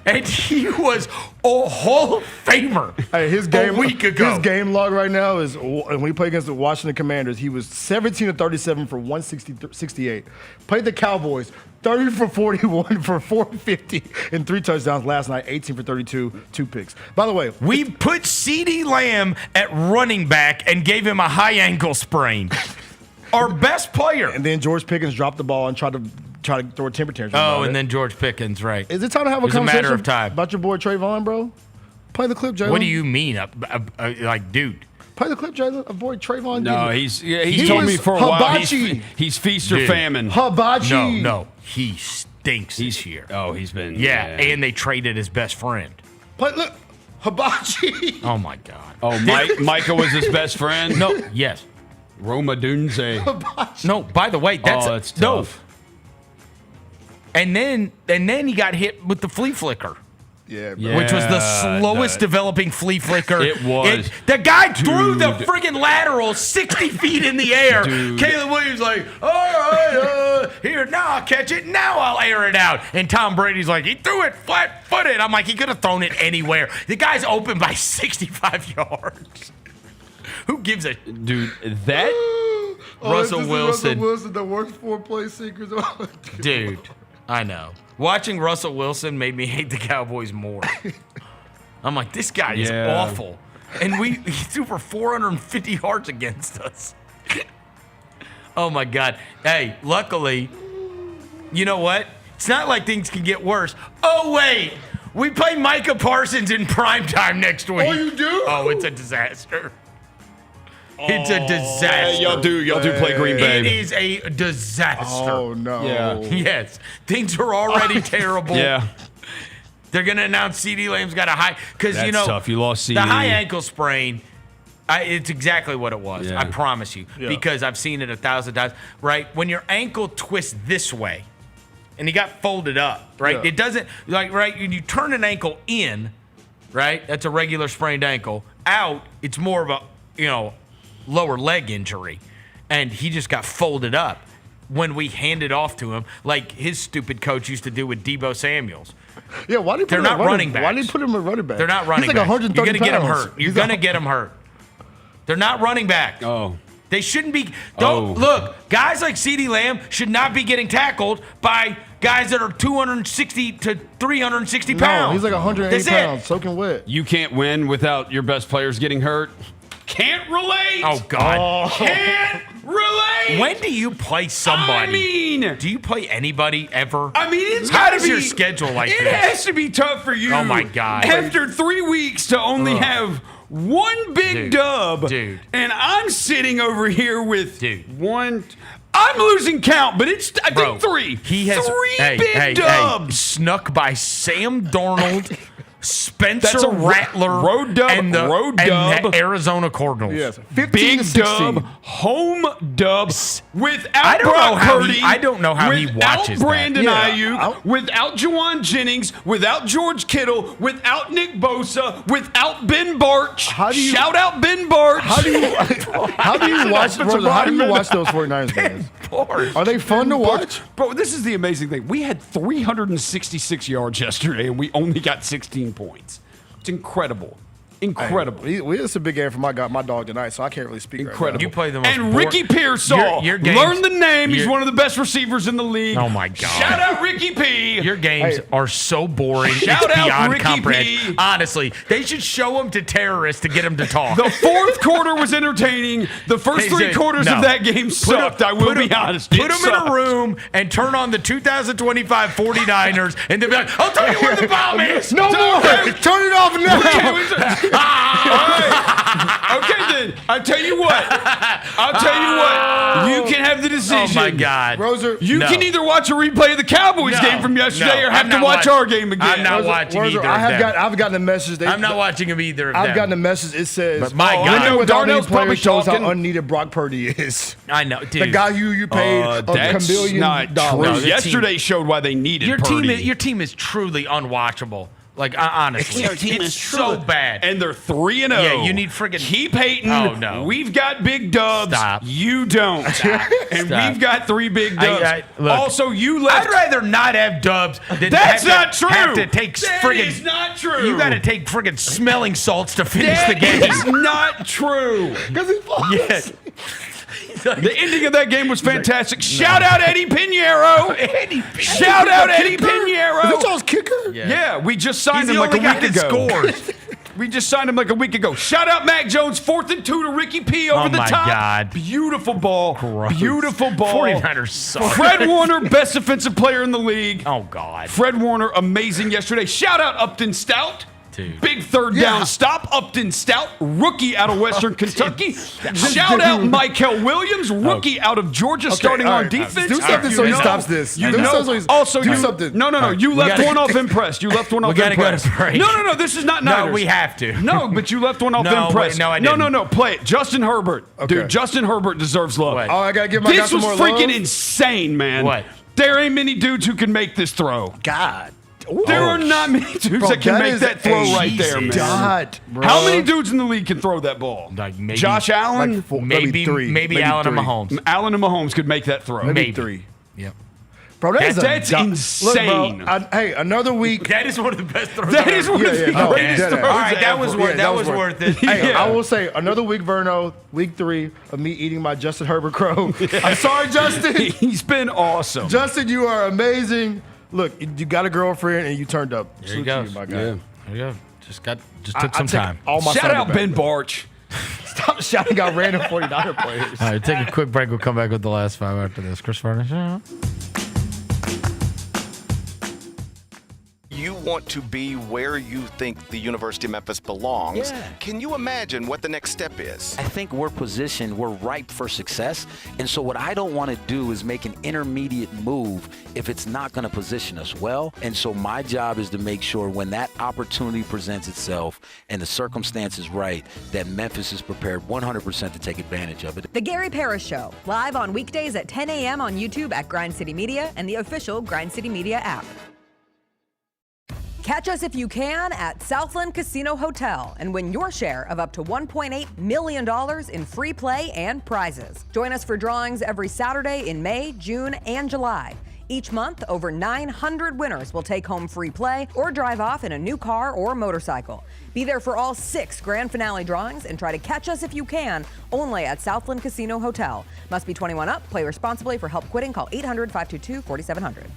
and he was a Hall of Famer a week ago. His game log right now is, when he played against the Washington Commanders, he was 17 of 37 for 168. Played the Cowboys, 30 for 41 for 450 and 3 touchdowns last night, 18 for 32, 2 picks. By the way, we put CeeDee Lamb at running back and gave him a high ankle sprain. Our best player. And then George Pickens dropped the ball and tried to throw a temper tantrum. Oh, and then George Pickens, right. Is it time to have a conversation conversation matter of time. about your boy Trayvon, bro? Play the clip, Jalen. What do you mean? Like, dude. Play the clip, Jalen. Avoid Trayvon. No, he's told me for a while he's feast or famine. Hibachi. No, he stinks this year. Oh, he's been. Yeah, and they traded his best friend. Look, Hibachi. Oh my God. Oh, Micah was his best friend. No, yes. Roma Dunze. Hibachi. No, by the way, that's tough. And then he got hit with the flea flicker. Yeah, which was the slowest developing flea flicker. It was. The guy threw the friggin' lateral 60 feet in the air. Dude. Caleb Williams like, all right, here, now I'll catch it. Now I'll air it out. And Tom Brady's like, he threw it flat-footed. I'm like, he could have thrown it anywhere. The guy's open by 65 yards. Who gives a... Dude, that... Russell Wilson. Russell Wilson, the worst 4-play seekers. Dude, I know. Watching Russell Wilson made me hate the Cowboys more. I'm like, this guy is awful. And he threw for 450 yards against us. Oh, my God. Hey, luckily, you know what? It's not like things can get worse. Oh, wait. We play Micah Parsons in primetime next week. Oh, you do? Oh, it's a disaster. It's a disaster. Y'all do play Green Bay. It is a disaster. Oh, no. Yeah. Yes. Things are already terrible. Yeah. They're going to announce CeeDee Lamb's got a high because That's tough. You lost CeeDee. The high ankle sprain. It's exactly what it was. Yeah. I promise you, because I've seen it 1,000 times. Right when your ankle twists this way, and he got folded up. Right, it doesn't right when you turn an ankle in. Right, that's a regular sprained ankle. Out, it's more of a lower leg injury, and he just got folded up when we handed off to him, like his stupid coach used to do with Deebo Samuels. Yeah, why did They're not running backs. Why did he put him in running back? They're not running He's like backs. 130 You're gonna get him pounds. hurt. You're gonna get him hurt. They're not running back. Oh. They shouldn't be. Look, guys like CeeDee Lamb should not be getting tackled by guys that are 260 to 360 pounds. No, he's like 180 pounds, soaking wet. You can't win without your best players getting hurt. Can't relate. Oh, God. Can't relate. When do you play somebody? I mean, do you play anybody ever? I mean, it's How got to is be your schedule like it this? has to be tough for you. Oh, my God. After 3 weeks to only have one big dub, and I'm sitting over here with one. I'm losing count, but it's I think three. He has three big dubs. Snuck by Sam Darnold, Spencer That's a Rattler, road dub, and the Arizona Cardinals. Yes, big dub, home dub, without Brock Purdy. I don't know how he watches without Brandon that. Ayuk, without Juwan Jennings, without George Kittle, without Nick Bosa, without Ben Barch. Shout out Ben Barch. How do you watch? How do you watch those 49ers games? Are they fun to watch? Bro, this is the amazing thing. We had 366 yards yesterday, and we only got 16 points. It's incredible. Incredible. Hey, it's a big game for my dog tonight, so I can't really speak. Incredible. Right now. You play the most and Ricky Pearsall. Learn the name. He's one of the best receivers in the league. Oh, my God. Shout out Ricky P. Your games are so boring. Shout it's out beyond Ricky comprehension. P. Honestly, they should show them to terrorists to get them to talk. The fourth quarter was entertaining. The first three quarters of that game sucked. I will be honest. Put them in a room and turn on the 2025 49ers, and they'll be like, I'll tell you where the bomb is. No more. Turn it off now. Okay, then. I'll tell you what. You can have the decision. Oh, my God. Roser, you can either watch a replay of the Cowboys game from yesterday or have to watch our game again. I'm not watching either of them. I've gotten a message. I'm not watching them either of them. I've gotten a message. It says, but my God. I know Darnell's probably shows talking. how unneeded Brock Purdy is. I know, dude. The guy you paid $1 billion. Not true. No, yesterday showed why they needed Purdy. Your team is truly unwatchable. Like, honestly, it's so bad. And they're 3-0. Yeah, you need friggin' Keep hating. Oh, no. We've got big dubs. Stop. You don't. And we've got 3 big dubs. Look, also, you left. I'd rather not have dubs than That's have not to true. take That friggin' is not true. You got to take friggin' smelling salts to finish the That game. is not true. Because he falls. Yeah. The ending of that game was fantastic. Shout out Eddie Pinheiro. Shout out Eddie Pinheiro. Is that y'all's kicker? Yeah, we just signed him the like a only guy week that ago. scores. We just signed him like a week ago. Shout out Mac Jones, 4th and 2 to Ricky P over the my top. God. Beautiful ball. Gross. Beautiful ball. 49ers suck. Fred Warner, best defensive player in the league. Oh, God. Fred Warner, amazing yesterday. Shout out Upton Stout. Dude. Big third down stop. Upton Stout, rookie out of Western Kentucky. Shout out Michael Williams, rookie out of Georgia, starting on defense. Do something so he stops this. You Do know. something. Also, Do something. No. You left one off impressed. You left one off gotta go to impressed. break. No. This is not Niners. No, we have to. No, but you left one off No, impressed. wait, no, I didn't. No. Play it. Justin Herbert. Okay. Dude, Justin Herbert deserves love. What? Oh, I gotta give my guy This some was more freaking love? insane, man. What? There ain't many dudes who can make this throw. God. There are not many dudes that can make that throw right there, man. God, bro. How many dudes in the league can throw that ball? Like maybe, Josh Allen? Like 4, maybe three. maybe Allen and Mahomes. Allen and Mahomes could make that throw. Maybe 3. Yep. Bro, That's insane. Look, bro, hey, another week. That is one of the best throws. That is one of the no, greatest dead ass. throws All right, that ever. was worth. That was worth it. Hey, Yeah. I will say another week, Verno. Week 3 of me eating my Justin Herbert crow. I'm sorry, Justin. He's been awesome. Justin, you are amazing. Look, you got a girlfriend and you turned up. There you Salute go. to my guy. Yeah. There you go. Just took some time. All my Shout slander out back. Ben Barch. Stop shouting out random 49er players. All right, take a quick break. We'll come back with the last 5 after this. Chris Vernon Show. you want to be where you think the University of Memphis belongs, can you imagine what the next step is? I think we're ripe for success. And so what I don't want to do is make an intermediate move if it's not going to position us well. And so my job is to make sure when that opportunity presents itself and the circumstance is right, that Memphis is prepared 100% to take advantage of it. The Gary Parrish Show, live on weekdays at 10 a.m. on YouTube at Grind City Media and the official Grind City Media app. Catch us if you can at Southland Casino Hotel and win your share of up to $1.8 million in free play and prizes. Join us for drawings every Saturday in May, June, and July. Each month, over 900 winners will take home free play or drive off in a new car or motorcycle. Be there for all 6 grand finale drawings and try to catch us if you can, only at Southland Casino Hotel. Must be 21 up. Play responsibly. For help quitting, call 800-522-4700.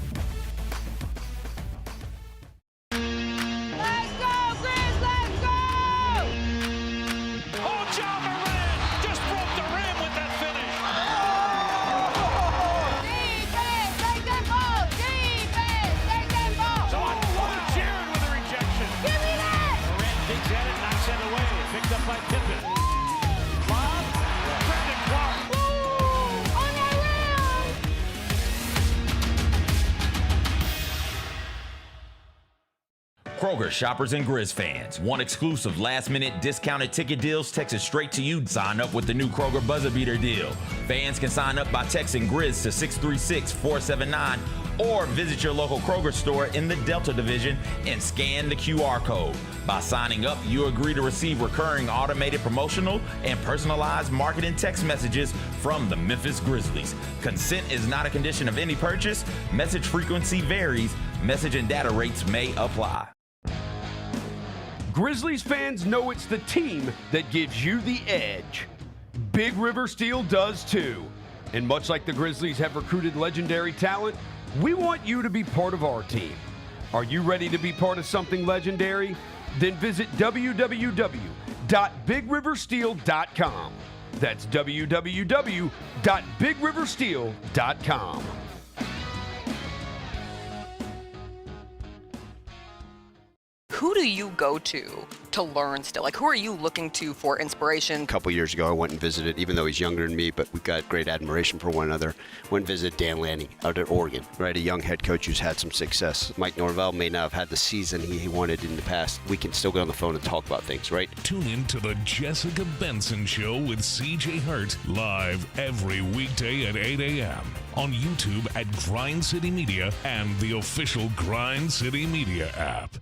Kroger shoppers and Grizz fans want exclusive last-minute discounted ticket deals texted straight to you. Sign up with the new Kroger Buzzer Beater deal. Fans can sign up by texting Grizz to 636-479 or visit your local Kroger store in the Delta Division and scan the QR code. By signing up, you agree to receive recurring automated promotional and personalized marketing text messages from the Memphis Grizzlies. Consent is not a condition of any purchase. Message frequency varies. Message and data rates may apply. Grizzlies fans know it's the team that gives you the edge. Big River Steel does too. And much like the Grizzlies have recruited legendary talent, we want you to be part of our team. Are you ready to be part of something legendary? Then visit www.bigriversteel.com. That's www.bigriversteel.com. Who do you go to learn still? Like, who are you looking to for inspiration? A couple years ago, I went and visited, even though he's younger than me, but we've got great admiration for one another. Went and visited Dan Lanning out at Oregon, right? A young head coach who's had some success. Mike Norvell may not have had the season he wanted in the past. We can still get on the phone and talk about things, right? Tune in to the Jessica Benson Show with CJ Hurt, live every weekday at 8 a.m. on YouTube at Grind City Media and the official Grind City Media app.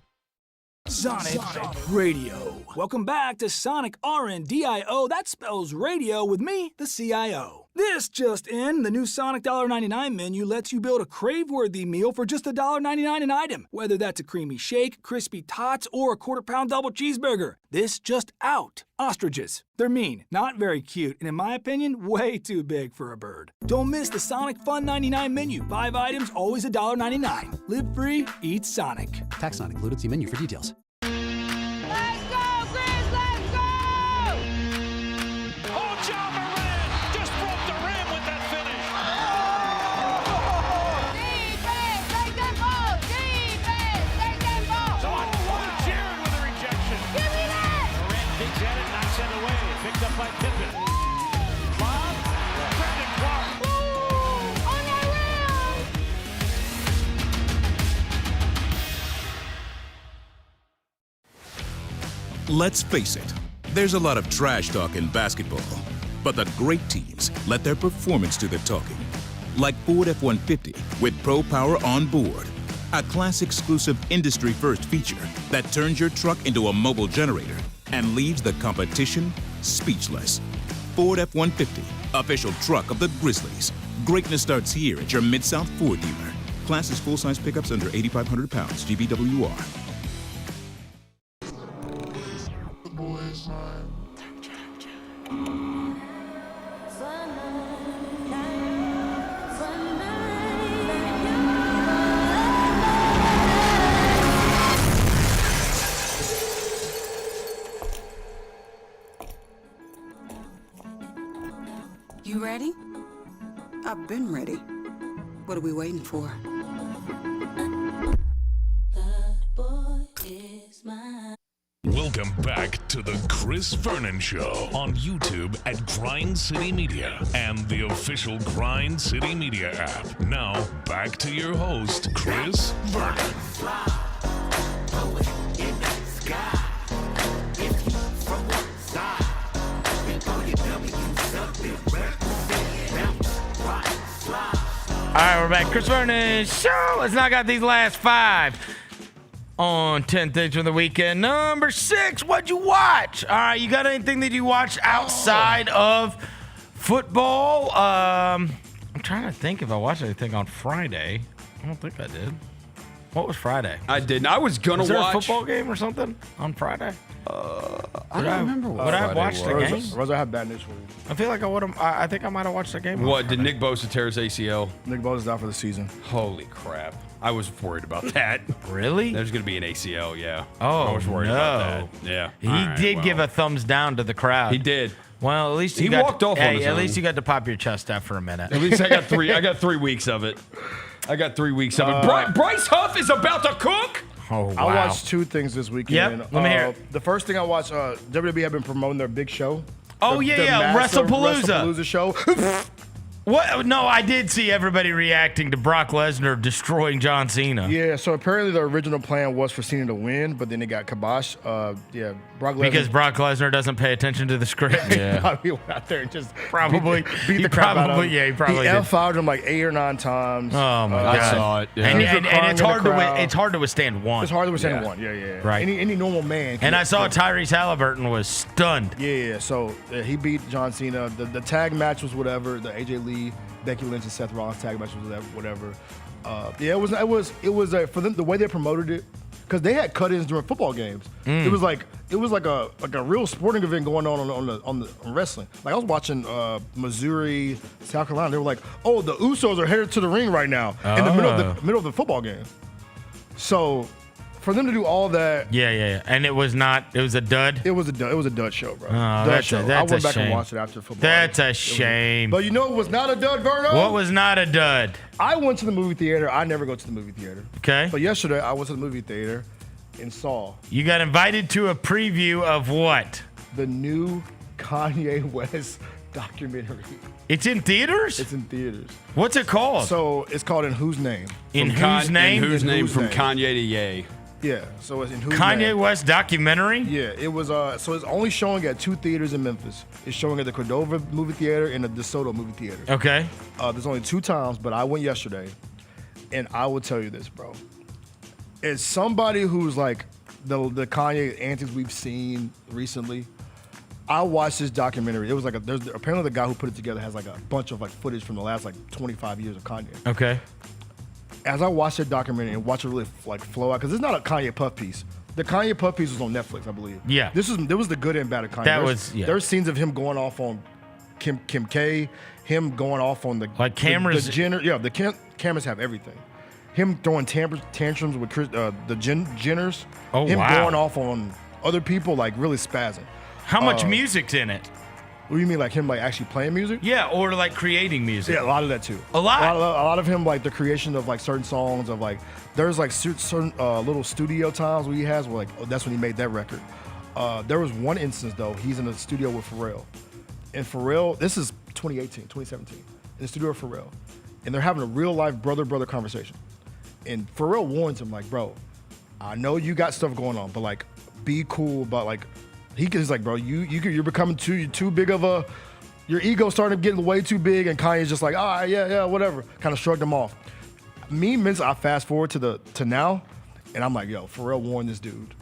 Sonic Radio. Welcome back to Sonic RNDIO. That spells radio with me, the CIO. This just in, the new Sonic $1.99 menu lets you build a crave-worthy meal for just $1.99 an item. Whether that's a creamy shake, crispy tots, or a quarter-pound double cheeseburger. This just out. Ostriches. They're mean, not very cute, and in my opinion, way too big for a bird. Don't miss the Sonic Fun 99 menu. 5 items, always $1.99. Live free, eat Sonic. Tax not included. See menu for details. Let's face it, there's a lot of trash talk in basketball, but the great teams let their performance do the talking. Like Ford F-150 with Pro Power on board, a class-exclusive industry-first feature that turns your truck into a mobile generator and leaves the competition speechless. Ford F-150, official truck of the Grizzlies. Greatness starts here at your Mid-South Ford dealer. Class is full-size pickups under 8,500 pounds, GVWR. You ready? I've been ready. What are we waiting for? Welcome back to the Chris Vernon Show on YouTube at Grind City Media and the official Grind City Media app. Now, back to your host, Chris Vernon. All right, we're back. Chris Vernon Show. Let's knock out these last 5 on 10 Things from the Weekend. Number 6, what'd you watch? All right, you got anything that you watched outside of football? I'm trying to think if I watched anything on Friday. I don't think I did. What was Friday? I didn't. I was going to watch. Was there a football game or something on Friday? I don't remember what Would I have watched the game? Rose, I have bad news for you. I feel like I would have. I think I might have watched the game. What, did Nick Bosa tear his ACL? Nick Bosa's out for the season. Holy crap. I was worried about that. Really? There's going to be an ACL, yeah. Oh, I was worried about that. Yeah. He did give a thumbs down to the crowd. He did. Well, at least he walked off on his at own. least you got to pop your chest out for a minute. At least I got 3. I got 3 weeks of it. Bryce Huff is about to cook. Oh, wow. I watched 2 things this weekend. Yep, let me hear it. The first thing I watched, WWE have been promoting their big show. Oh, the massive WrestlePalooza. WrestlePalooza show. What? No, I did see everybody reacting to Brock Lesnar destroying John Cena. Yeah, so apparently the original plan was for Cena to win, but then it got kibosh. Brock Lesnar. Because Brock Lesnar doesn't pay attention to the script. Yeah. He went out there and just Probably. beat He the crap out of probably- him. yeah, he probably did. F5'd him like 8 or 9 times. Oh my I god! saw it. Yeah. And Dudes were crying it's in the hard to crowd. it's hard to withstand one. It's hard to withstand Yeah. one. Yeah. Right. Any normal man. And I saw Tyrese Halliburton was stunned. Yeah. So he beat John Cena. The tag match was whatever. The AJ Lee, Becky Lynch, and Seth Rollins tag match was whatever. It was for them the way they promoted it, because they had cut-ins during football games. It was like a real sporting event going on wrestling. Like I was watching Missouri, South Carolina. They were like, "Oh, the Usos are headed to the ring right now in the middle of the football game." So for them to do all that, Yeah. And it was not. It was a dud. it was a dud show, bro. Oh, Dud that's show. a I went back shame. and watched it after football. That's a It was shame. But you know what was not a dud, Vernon? What was not a dud? I went to the movie theater. I never go to the movie theater. Okay. But yesterday, I went to the movie theater and saw You got invited to a preview of what? the new Kanye West documentary. It's in theaters? It's in theaters. What's it called? So it's called In Whose Name? In Whose Name? In Whose In Name Whose from Name. Kanye to Ye. Yeah. So it's In Whose Kanye Name? West documentary? Yeah. It was. So it's only showing at 2 theaters in Memphis. It's showing at the Cordova movie theater and the DeSoto movie theater. Okay. There's only 2 times, but I went yesterday, and I will tell you this, bro. As somebody who's like the Kanye antics we've seen recently, I watched this documentary. It was like there's apparently the guy who put it together has like a bunch of like footage from the last like 25 years of Kanye. Okay. As I watched that documentary and watch it really like flow out, because it's not a Kanye Puff piece. The Kanye Puff piece was on Netflix, I believe. Yeah. There was the good and bad of Kanye. There's scenes of him going off on Kim K, him going off on the Like cameras- The cameras have everything. Him throwing tantrums with the Jenners. Oh, him wow. going off on other people, like really spazzing. How much music's in it? What do you mean, like him like actually playing music? Yeah, or like creating music. Yeah, a lot of that too. A lot? A lot of him, like the creation of like certain songs of like, there's like certain little studio times where he has where like, that's when he made that record. There was one instance though, he's in the studio with Pharrell. And Pharrell, this is 2017, in the studio with Pharrell. And they're having a real life brother conversation. And Pharrell warns him like, bro, I know you got stuff going on, but like, be cool about like, he's like, bro, you're becoming too big of a, your ego's starting to get way too big, and Kanye's just like, yeah, whatever, kind of shrugged him off. I fast forward to now, and I'm like, yo, Pharrell warned this dude.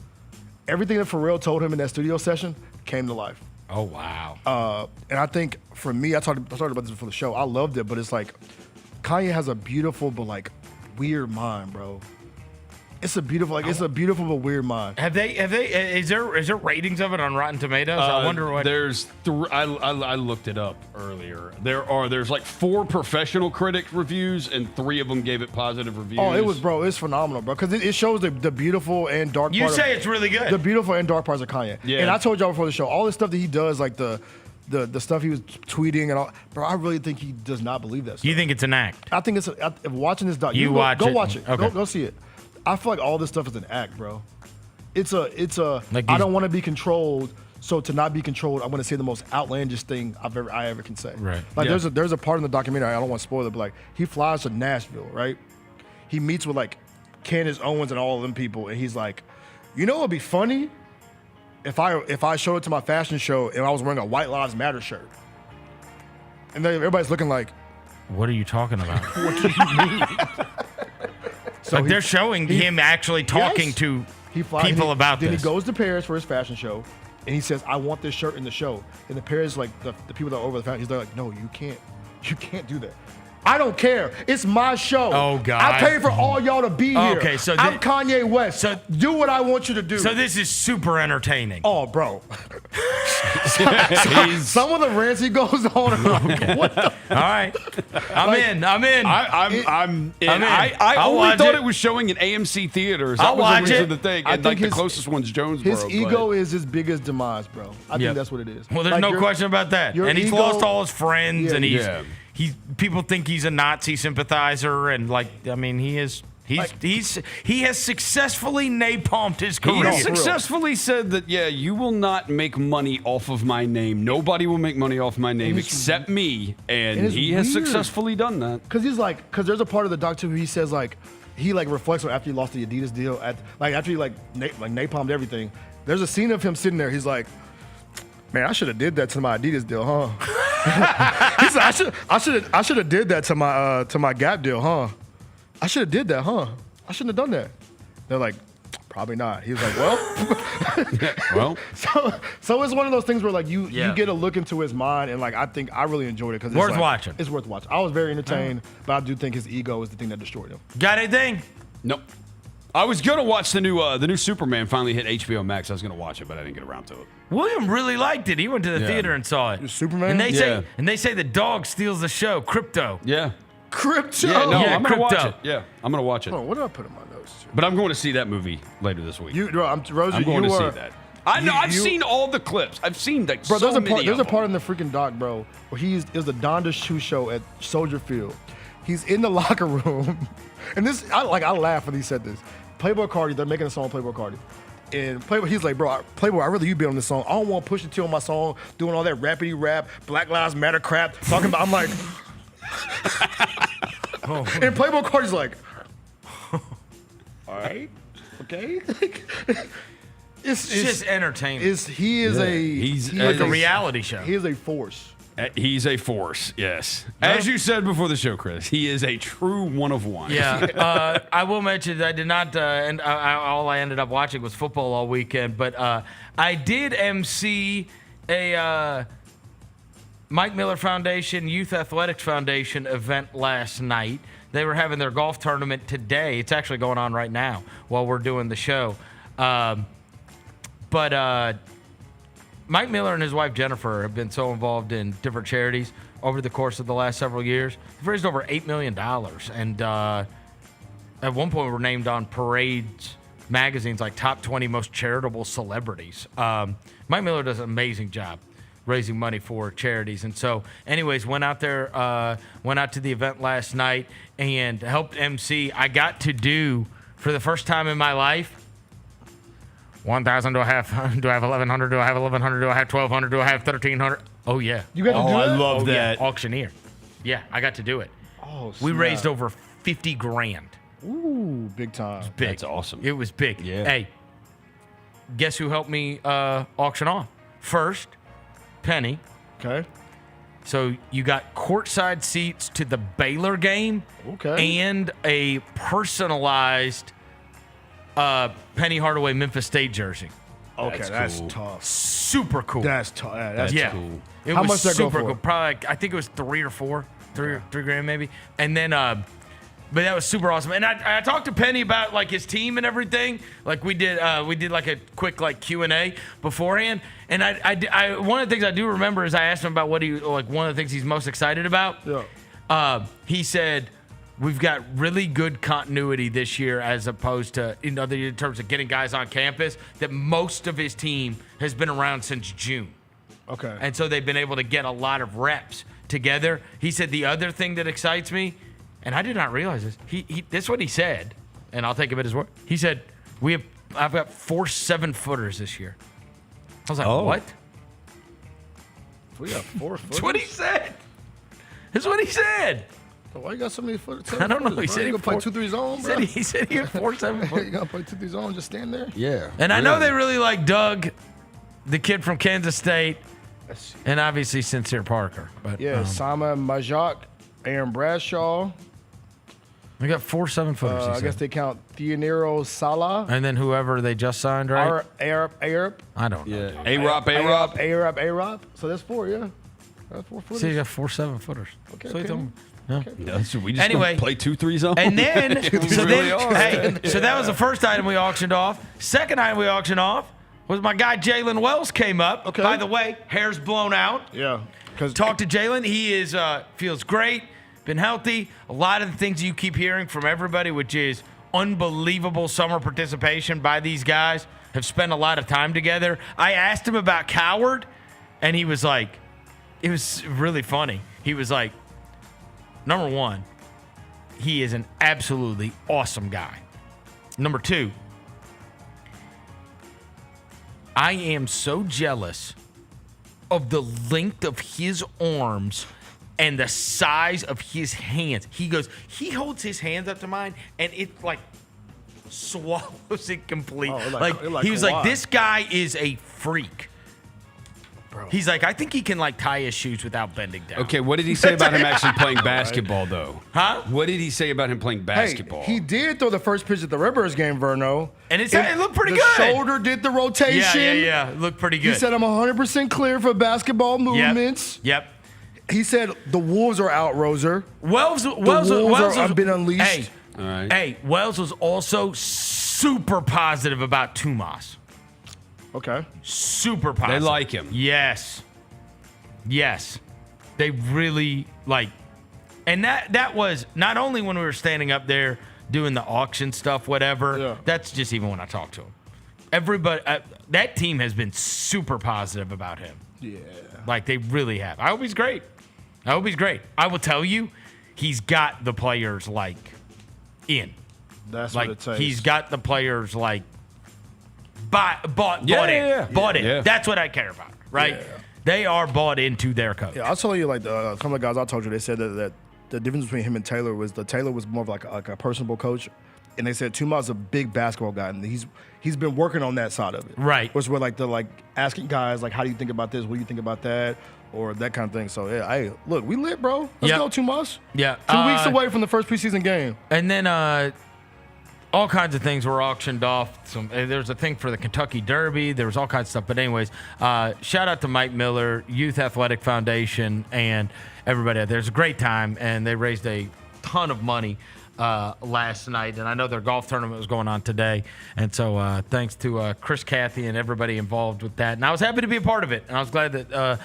Everything that Pharrell told him in that studio session came to life. Oh wow. And I think for me, I talked about this before the show. I loved it, but it's like Kanye has a beautiful but like weird mind, bro. It's a beautiful but weird mind. Have they? Is there ratings of it on Rotten Tomatoes? I wonder what. There's. I looked it up earlier. There's like 4 professional critic reviews, and 3 of them gave it positive reviews. Oh, it's phenomenal, bro. Because it shows the beautiful and dark. You say it's really good. The beautiful and dark parts of Kanye. Yeah. And I told y'all before the show, all the stuff that he does, like the stuff he was tweeting and all, bro. I really think he does not believe that stuff. You think it's an act? I think watching this doc. You go watch it. watch it. Okay. Go see it. I feel like all this stuff is an act, bro. It's a. Like I don't want to be controlled. So to not be controlled, I'm going to say the most outlandish thing I ever can say. Right. Like Yeah. there's a part in the documentary, I don't want to spoil it, but like he flies to Nashville, right? He meets with like Candace Owens and all of them people, and he's like, you know, it'd be funny if I showed up to my fashion show and I was wearing a White Lives Matter shirt, and then everybody's looking like, What are you talking about? what do you mean? So like they're showing him actually talking Yes. to He flies, people about then this. he goes to Paris for his fashion show, and he says, "I want this shirt in the show." And the Paris, like the people that are over the fashion, he's like, "No, you can't do that. I don't care. It's my show. Oh, God. I paid for all y'all to be here. Okay, so I'm Kanye West. So do what I want you to do." So this is super entertaining. Oh, bro. Some of the rants he goes on, and I'm like, what the? All right, I'm in. I'm in. I I'll only watch thought it. it was showing in AMC theaters. That I'll was watch the reason it. the thing. I And think like his- the closest one's Jonesboro. His ego is his biggest demise, bro. I Yep. think that's what it is. Well, there's Like, no your- question about that. your And he's ego- lost all his friends, Yeah. and Yeah. he's people think he's a Nazi sympathizer, and like I mean, he is. He has successfully napalmed his He career. has successfully said that, yeah, you will not make money off of my name. Nobody will make money off my name And it's- except me. And and it's he has weird. successfully done that. Because there's a part of the doc too where he says like he like reflects on after he lost the Adidas deal after he napalmed everything. There's a scene of him sitting there. He's like, "Man, I should have did that to my Adidas deal, huh?" He said, "I should have did that to my Gap deal, huh? I should have did that, huh? I shouldn't have done that." They're like, "Probably not." He was like, "Well." So it's one of those things where like you get a look into his mind, and like I think I really enjoyed it because Worth watching. It's worth watching. I was very entertained, but I do think his ego is the thing that destroyed him. Got anything? Nope. I was gonna watch the new Superman finally hit HBO Max. I was gonna watch it, but I didn't get around to it. William really liked it. He went to the Yeah. theater and saw it. Superman? And they say the dog steals the show. Crypto. Yeah. Crypto. Yeah, no, Yeah, I'm gonna watch Crypto. it. Yeah, I'm gonna watch it. Oh, what did I put in my notes? But I'm going to see that movie later this week. Rosie, I'm going to you see are- that. I know. I've seen all the clips. I've seen like Bro, so there's a many part. There's of a part in the freaking doc, bro, where it was the Donda Shoe show at Soldier Field. He's in the locker room, and I laughed when he said this. Playboy Cardi, they're making a song with Playboy Cardi, and Playboy, he's like, "Bro, Playboy, I'd rather you be on this song. I don't want Pusha T on my song, doing all that rappity rap, Black Lives Matter crap, talking about." I'm like, and Playboy Cardi's like, "All right, okay." It's just entertaining. He is He's like a reality show. He is a force. He's a force, yes. As you said before the show, Chris, he is a true one of one. Yeah, I will mention that I did not, and all I ended up watching was football all weekend. But I did MC a Mike Miller Foundation Youth Athletics Foundation event last night. They were having their golf tournament today. It's actually going on right now while we're doing the show. But Mike Miller and his wife Jennifer have been so involved in different charities over the course of the last several years. They've raised over $8 million. And at one point, were named on Parade's magazine's like top 20 most charitable celebrities. Mike Miller does an amazing job raising money for charities. And so, anyways, went out to the event last night and helped MC. I got to do, for the first time in my life, 1,000, do I have 1,100, do I have 1,100, do I have 1,200, do I have 1,300? Oh, yeah. You got to do that? I love that. Yeah. Auctioneer. Yeah, I got to do it. Oh, we snap. raised over 50 grand. Ooh, big time. Big. That's awesome. It was big. Yeah. Hey, guess who helped me auction off? First, Penny. Okay. So you got courtside seats to the Baylor game. Okay. And a personalized Penny Hardaway Memphis State jersey. Okay, that's cool. tough. Super cool. That's tough. That's cool. It How was much that go super for? cool. Probably, I think it was 3 or 4, three grand maybe. And then, but that was super awesome. And I talked to Penny about like his team and everything. Like we did like a quick like Q&A beforehand. And I one of the things I do remember is I asked him about what one of the things he's most excited about. Yeah. He said, we've got really good continuity this year as opposed to in terms of getting guys on campus, that most of his team has been around since June. Okay. And so they've been able to get a lot of reps together. He said the other thing that excites me, and I did not realize this, this is what he said, and I'll take him at his word. He said, we have I've got 4 7-footers this year. I was like, Oh. what? We got 4 footers. That's what he said. That's what he said. Why you got so many footers? I don't know. He said he gonna play 2-3 zone, bro. He said he had 4 7-footers. You gonna play 2-3 zone? Just stand there. Yeah. And I know they really like Doug, the kid from Kansas State, and obviously Sincere Parker. But Yeah, Sama Majak, Aaron Bradshaw. we got 4 7-footers. I guess they count Theonero Salah. And then whoever they just signed, right? Arab. I don't know. Yeah. A-Rob. So that's 4, yeah. That's 4 footers. See, you got 4 7-footers. Okay, So you okay. told me. Yeah. Yeah, so we just Anyway. gonna play 2-3 zone. And then, so really are. that was the first item we auctioned off. Second item we auctioned off was my guy Jalen Wells came up. Okay. By the way, hair's blown out. Yeah. Talk to Jalen. He is feels great, been healthy. A lot of the things you keep hearing from everybody, which is unbelievable summer participation by these guys, have spent a lot of time together. I asked him about Coward, and he was like, it was really funny. He was like, number 1, he is an absolutely awesome guy. Number 2, I am so jealous of the length of his arms and the size of his hands. He goes, he holds his hands up to mine, and it like swallows it completely. He was like, this guy is a freak. Bro. He's like, I think he can like tie his shoes without bending down. Okay, what did he say about him actually playing basketball, though? Huh? What did he say about him playing basketball? Hey, he did throw the first pitch at the Rivers game, Verno. And it looked pretty the good. The shoulder did the rotation. Yeah. It looked pretty good. He said, I'm 100% clear for basketball movements. Yep. He said, the Wolves are out, Roser. Wells have been unleashed. Hey, all right. Hey, Wells was also super positive about Tumas. Okay. Super positive. They like him. Yes. They really like. And that was not only when we were standing up there doing the auction stuff, whatever. Yeah. That's just even when I talked to him. Everybody, that team has been super positive about him. Yeah. Like they really have. I hope he's great. I will tell you, he's got the players like in. That's like what it takes. he's got the players like bought in. Yeah. That's what I care about, right? Yeah. They are bought into their coach. Yeah, I'll tell you, like, a couple of guys I told you, they said that the difference between him and Taylor was Taylor was more of like a personable coach. And they said Tuma's a big basketball guy, and he's been working on that side of it. Right. Which were like asking guys, like, how do you think about this? What do you think about that? Or that kind of thing. So, yeah, hey, look, we lit, bro. Let's go, Tumas. Yeah. 2 weeks away from the first preseason game. And then all kinds of things were auctioned off. There's a thing for the Kentucky Derby. There was all kinds of stuff. But anyways, shout out to Mike Miller, Youth Athletic Foundation, and everybody out there. It was a great time, and they raised a ton of money last night. And I know their golf tournament was going on today. And so thanks to Chris Cathy and everybody involved with that. And I was happy to be a part of it. And I was glad that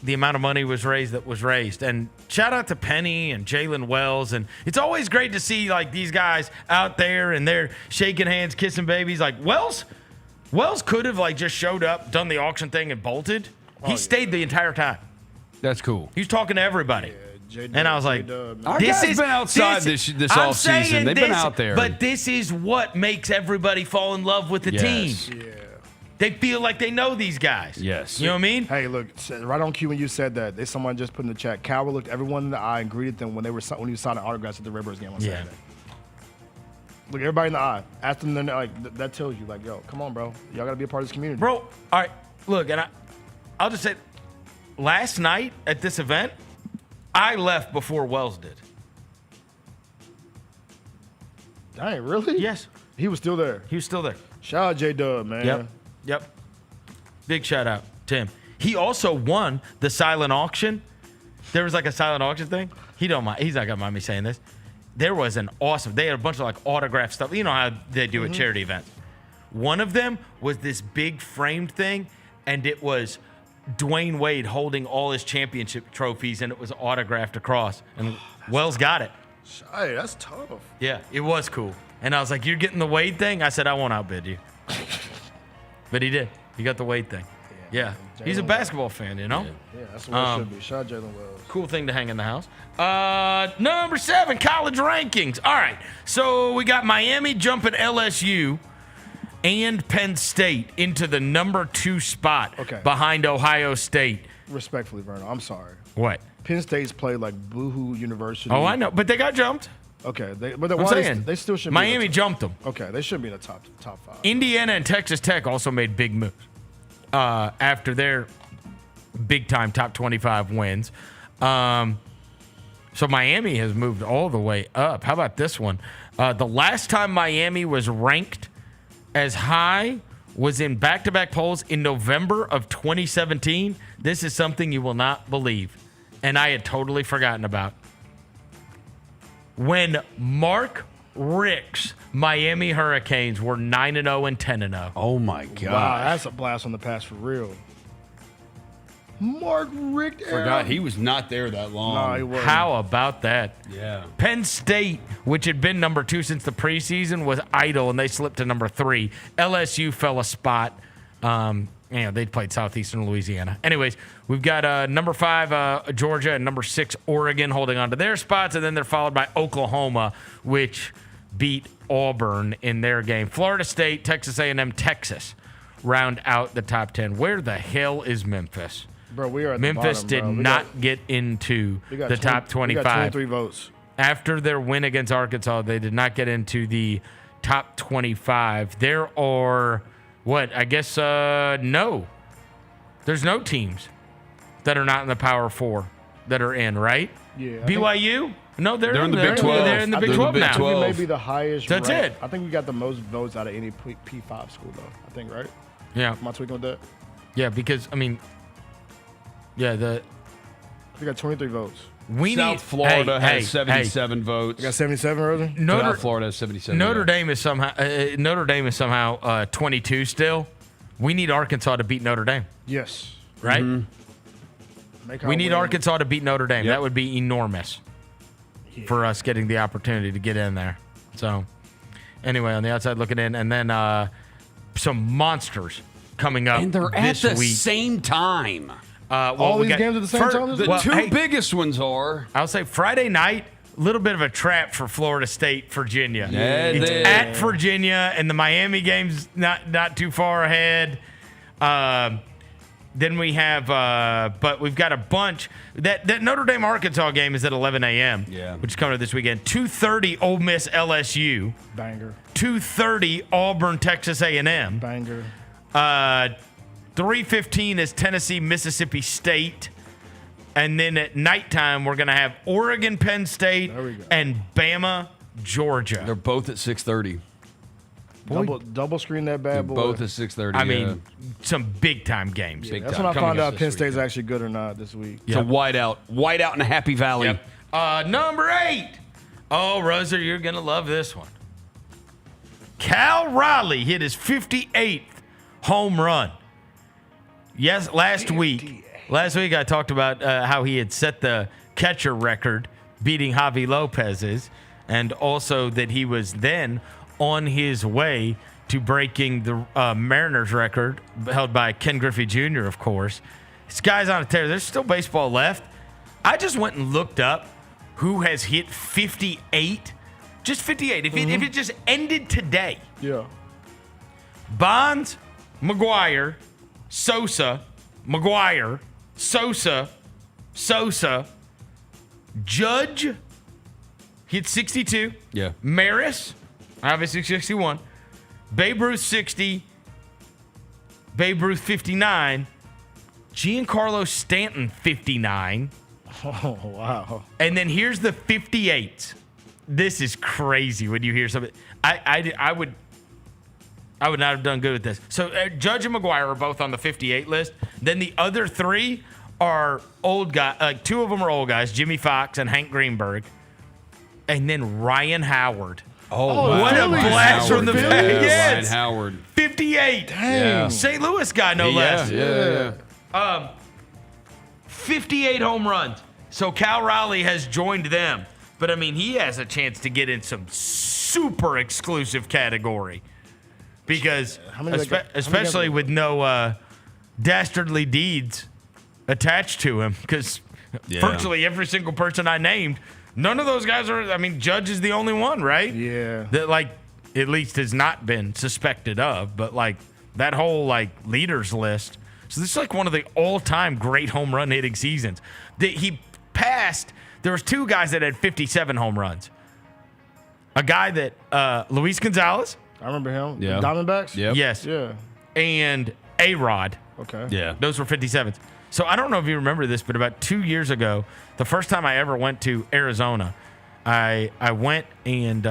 the amount of money was raised that was raised. And shout out to Penny and Jalen Wells. And it's always great to see like these guys out there and they're shaking hands, kissing babies. Like Wells could have like just showed up, done the auction thing and bolted. He stayed the entire time. That's cool. He was talking to everybody. And I was like, Our guys been outside this offseason. They've been out there. But this is what makes everybody fall in love with the team. Yeah. They feel like they know these guys. Yes. You know what I mean? Hey, look, right on cue when you said that, someone just put in the chat, Coward looked everyone in the eye and greeted them when he was signing autographs at the Rivers game on Saturday. Look everybody in the eye. Ask them, like, that tells you, like, yo, come on, bro. Y'all got to be a part of this community. Bro, all right, look, and I'll just say, last night at this event, I left before Wells did. Dang, really? Yes. He was still there. He was still there. Shout out J-Dub, man. Yep. Big shout out to him. He also won the silent auction. There was like a silent auction thing. He's not gonna mind me saying this. There was they had a bunch of like autograph stuff. You know how they do at charity events. One of them was this big framed thing, and it was Dwayne Wade holding all his championship trophies, and it was autographed across. And Wells got it. Hey, that's tough. Yeah, it was cool. And I was like, you're getting the Wade thing? I said, I won't outbid you. But he did. He got the Wade thing. Yeah. He's a basketball fan, you know? Yeah, that's what it should be. Shout out Jalen Wells. Cool thing to hang in the house. Number 7, college rankings. All right. So we got Miami jumping LSU. and Penn State into the number 2 spot behind Ohio State. Respectfully, Vernon, I'm sorry. What? Penn State's played like Boohoo University. Oh, I know, but they got jumped. Okay, they still should. Miami jumped them. Okay, they should be in the top 5. Indiana and Texas Tech also made big moves after their big-time top 25 wins. So Miami has moved all the way up. How about this one? The last time Miami was ranked as high was in back-to-back polls in November of 2017. This is something you will not believe, and I had totally forgotten about. When Mark Richt's Miami Hurricanes were 9-0 and 10-0. Oh my God! Wow, that's a blast on the past for real. Mark Richt. Forgot he was not there that long. No, he wasn't. How about that? Yeah. Penn State, which had been number 2 since the preseason, was idle, and they slipped to number 3. LSU fell a spot. They played Southeastern Louisiana. Anyways, we've got number 5 Georgia and number 6 Oregon holding on to their spots, and then they're followed by Oklahoma, which beat Auburn in their game. Florida State, Texas A&M, Texas round out the top 10. Where the hell is Memphis? Bro, we are at Memphis the bottom, did not get into the top 25. We got 23 votes. After their win against Arkansas, they did not get into the top 25. There are, no. There's no teams that are not in the Power 4 that are in, right? Yeah. BYU? No, they're in the Big 12. They're in the Big 12 now. We may be the highest. That's ranked. it. I think we got the most votes out of any P5 school, though. I think, right? Yeah. Am I tweaking with that? Yeah, because, we got 23 votes. South Florida has 77 votes. We got 77, rather? South Florida has 77. Notre Dame is somehow 22 still. We need Arkansas to beat Notre Dame. Yes. Right? Mm-hmm. We need Arkansas to beat Notre Dame. Yep. That would be enormous for us getting the opportunity to get in there. So, anyway, on the outside looking in, and then some monsters coming up And they're at this the week. same time. All these games at the same time? The two biggest ones are. I'll say Friday night, a little bit of a trap for Florida State, Virginia. Yeah, it's at Virginia, and the Miami game's not too far ahead. Then we have, but we've got a bunch. That Notre Dame Arkansas game is at 11 a.m. Yeah, which is coming up this weekend. 2:30 Ole Miss LSU. Banger. 2:30 Auburn Texas A&M. Banger. 3:15 is Tennessee Mississippi State. And then at nighttime, we're going to have Oregon, Penn State, and Bama, Georgia. They're both at 6:30. Double screen that bad boy. Both at 6:30. I mean, some big time games. Yeah, that's when I found out Penn State's actually good or not this week. It's a whiteout in a Happy Valley. Yep. Number 8. Oh, Rosa, you're going to love this one. Cal Raleigh hit his 58th home run. Yes, last week I talked about how he had set the catcher record, beating Javi Lopez's, and also that he was then on his way to breaking the Mariners record held by Ken Griffey Jr., of course. This guy's on a tear. There's still baseball left. I just went and looked up who has hit 58. Just 58. If it just ended today. Yeah. Bonds, McGuire, Sosa, McGuire, Sosa, Judge hit 62. Yeah. Maris, obviously 61. Babe Ruth 60. Babe Ruth 59. Giancarlo Stanton 59. Oh, wow. And then here's the 58s. This is crazy when you hear something. I would not have done good with this. So Judge and McGuire are both on the 58 list. Then the other 3 are old guys. 2 of them are old guys, Jimmy Fox and Hank Greenberg. And then Ryan Howard. Oh, what a blast from the back. Yes. Ryan Howard. 58. Dang. Yeah. St. Louis guy, no less. Yeah. 58 home runs. So Cal Raleigh has joined them. But, I mean, he has a chance to get in some super exclusive category. Because, especially with no dastardly deeds attached to him. Because virtually every single person I named, none of those guys are, I mean, Judge is the only one, right? Yeah. That, like, at least has not been suspected of, but like that whole like leaders list. So this is like one of the all-time great home run hitting seasons. He passed. There was 2 guys that had 57 home runs. A guy that Luis Gonzalez. I remember him. Yeah. Diamondbacks? Yep. Yes. Yeah. And A-Rod. Okay. Yeah. Those were 57s. So I don't know if you remember this, but about 2 years ago, the first time I ever went to Arizona, I went and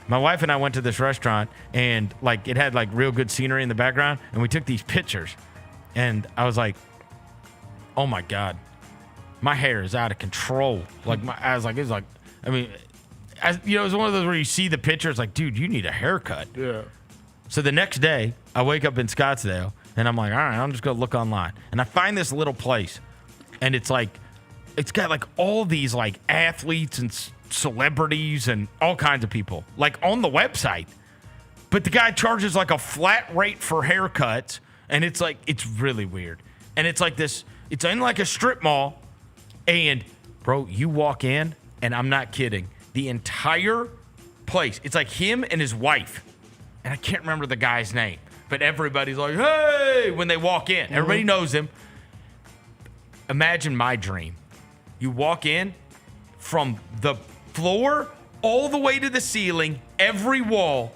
my wife and I went to this restaurant, and like it had like real good scenery in the background, and we took these pictures, and I was like, oh my God, my hair is out of control. Like it was like, I mean, it was one of those where you see the picture, it's like, dude, you need a haircut. Yeah. So the next day, I wake up in Scottsdale, and I'm like, all right, I'm just going to look online. And I find this little place, and it's got like all these like athletes and celebrities and all kinds of people like on the website. But the guy charges like a flat rate for haircuts, and it's really weird. And it's like this, it's in like a strip mall, and bro, you walk in, and I'm not kidding, the entire place, it's like him and his wife. And I can't remember the guy's name, but everybody's like, hey, when they walk in. Everybody knows him. Imagine my dream. You walk in from the floor all the way to the ceiling. Every wall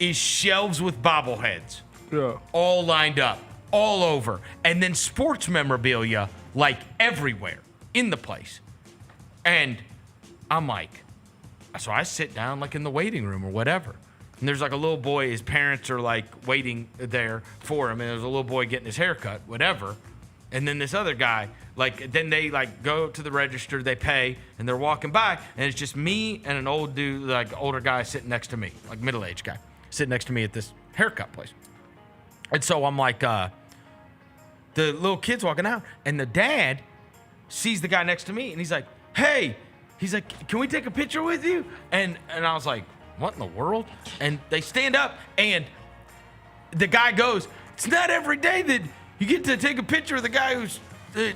is shelves with bobbleheads. Yeah. All lined up, all over. And then sports memorabilia, like everywhere in the place. And I'm like, so I sit down like in the waiting room or whatever. And there's like a little boy, his parents are like waiting there for him, and there's a little boy getting his hair cut, whatever. And then this other guy, like, then they like go to the register, they pay, and they're walking by, and it's just me and an old dude, like older guy sitting next to me, like middle-aged guy, sitting next to me at this haircut place. And so I'm like, the little kid's walking out, and the dad sees the guy next to me, and he's like, hey, he's like, can we take a picture with you? And I was like, what in the world? And they stand up, and the guy goes, it's not every day that you get to take a picture of the guy whose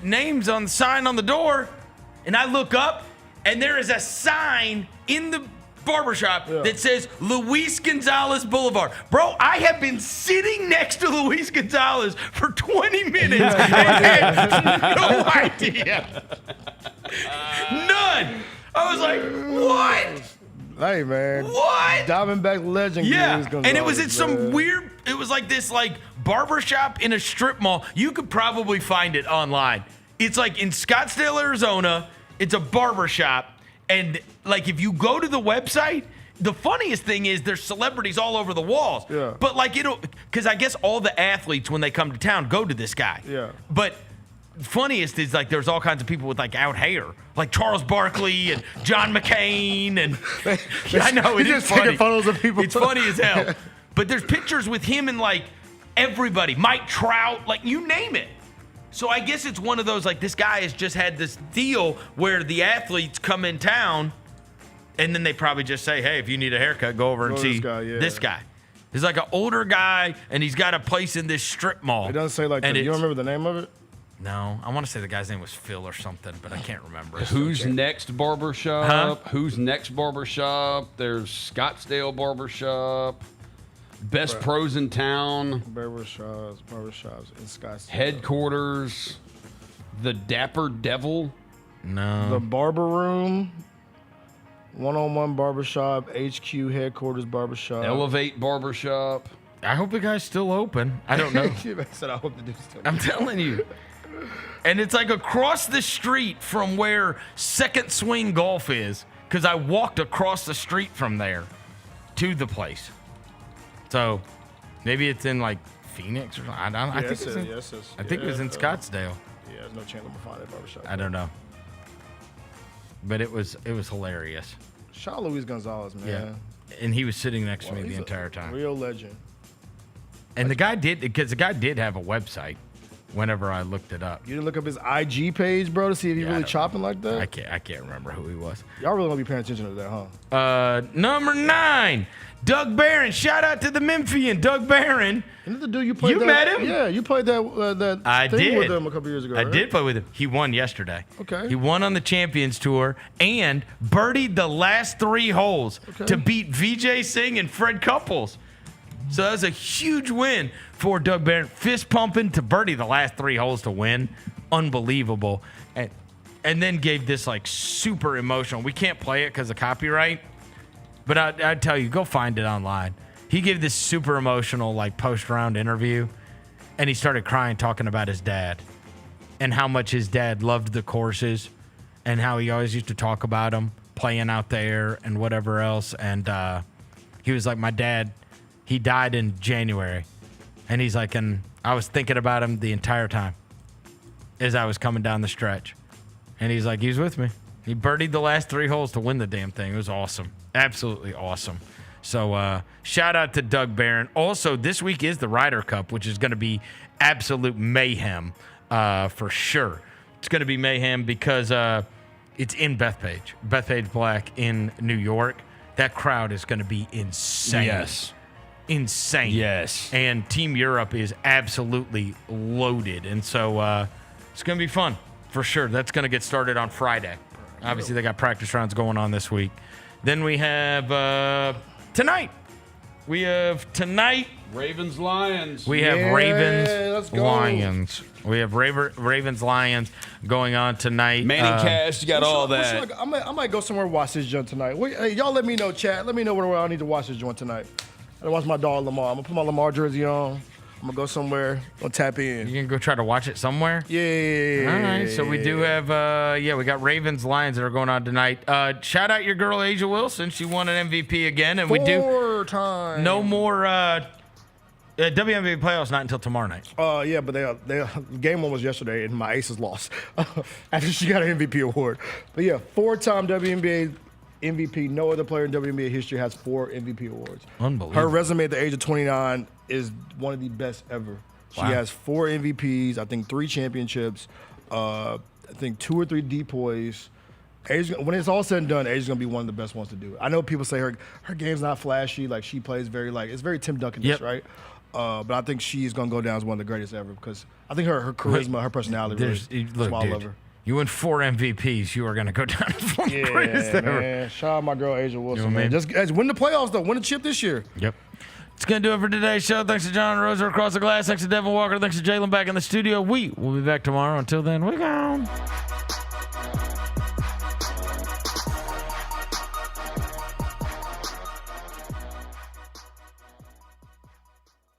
name's on the sign on the door. And I look up, and there is a sign in the barbershop that says Luis Gonzalez Boulevard. Bro, I have been sitting next to Luis Gonzalez for 20 minutes and had no idea. None. I was like, what? Hey, man. What? Diamondback legend. Yeah, and it was in some weird, it was like this like barbershop in a strip mall. You could probably find it online. It's like in Scottsdale, Arizona. It's a barbershop. And like if you go to the website, the funniest thing is there's celebrities all over the walls. Yeah. But like because I guess all the athletes when they come to town go to this guy. Yeah. But funniest is like there's all kinds of people with like out hair, like Charles Barkley and John McCain, and I know it is funny. Taking photos of people. It's funny as hell. But there's pictures with him and like everybody, Mike Trout, like you name it. So I guess it's one of those like this guy has just had this deal where the athletes come in town, and then they probably just say, hey, if you need a haircut, go over and see this guy. He's like an older guy, and he's got a place in this strip mall. It doesn't say like, you don't remember the name of it? No, I want to say the guy's name was Phil or something, but I can't remember. Who's next barbershop? Who's next barbershop? There's Scottsdale barbershop. Best pros in town. Barbershops in Scottsdale. Headquarters. The Dapper Devil. No. The Barber Room. One-on-one barbershop. HQ headquarters barbershop. Elevate barbershop. I hope the guy's still open. I don't know. I said I hope the dude's still I'm telling you. And it's like across the street from where Second Swing Golf is, because I walked across the street from there to the place. So maybe it's in like Phoenix or something. I think it was in Scottsdale. Yeah, there's no chance I'm gonna find that barbershop. I don't know. But it was hilarious. Shout out Luis Gonzalez, man. Yeah. And he was sitting next to me the entire time. Real legend. And the guy did have a website whenever I looked it up. You didn't look up his IG page, bro, to see if he really chopping like that? I can't remember who he was. Y'all really gonna be paying attention to that, huh? Number 9. Doug Barron. Shout out to the Memphian, Doug Barron. Isn't the dude you played? You met him? Yeah, you played that I thing did. with him a couple years ago. I right? did play with him. He won yesterday. Okay. He won on the Champions Tour and birdied the last 3 holes to beat VJ Singh and Fred Couples. So that was a huge win for Doug Barron. Fist pumping to birdie the last 3 holes to win. Unbelievable. And then gave this like super emotional. We can't play it because of copyright. But I'd tell you, go find it online. He gave this super emotional like post-round interview. And he started crying talking about his dad. And how much his dad loved the courses. And how he always used to talk about them playing out there and whatever else. And he was like, my dad, he died in January. And he's like, and I was thinking about him the entire time as I was coming down the stretch. And he's like, he was with me. He birdied the last 3 holes to win the damn thing. It was awesome. Absolutely awesome. So shout out to Doug Barron. Also, this week is the Ryder Cup, which is going to be absolute mayhem for sure. It's going to be mayhem because it's in Bethpage Black in New York. That crowd is going to be insane. Yes. Insane. Yes. And Team Europe is absolutely loaded. And so it's going to be fun for sure. That's going to get started on Friday. Obviously, they got practice rounds going on this week. Then we have tonight. Ravens Lions. We have Ravens Lions. We have Ravens Lions going on tonight. Manning Cash, you got all that. I might go somewhere and watch this joint tonight. Hey, y'all let me know, chat. Let me know where I need to watch this joint tonight. I watch my dog Lamar. I'm gonna put my Lamar jersey on. I'm gonna go somewhere. I'll tap in. You can go try to watch it somewhere? Yeah. All right. So we do have, we got Ravens Lions that are going on tonight. Shout out your girl Asia Wilson. She won an MVP again, and we do 4 times. no more WNBA playoffs not until tomorrow night. Yeah, but they game 1 was yesterday, and my Aces lost after she got an MVP award. But yeah, 4-time WNBA MVP. No other player in WNBA history has 4 MVP awards. Unbelievable. Her resume at the age of 29 is one of the best ever. She has 4 MVPs, I think 3 championships, I think 2 or 3 depoys. When it's all said and done, Asia's gonna be one of the best ones to do it. I know people say her game's not flashy, like she plays very it's very Tim Duncan-ish, right? But I think she's gonna go down as one of the greatest ever because I think her charisma, her personality, that's why I love her. You win 4 MVPs, you are going to go down as one of the greatest ever. Man. Shout out my girl Asia Wilson, man. Just win the playoffs, though. Win the chip this year. Yep. It's going to do it for today's show. Thanks to John Roser across the glass. Thanks to Devin Walker. Thanks to Jalen back in the studio. We will be back tomorrow. Until then, we gone.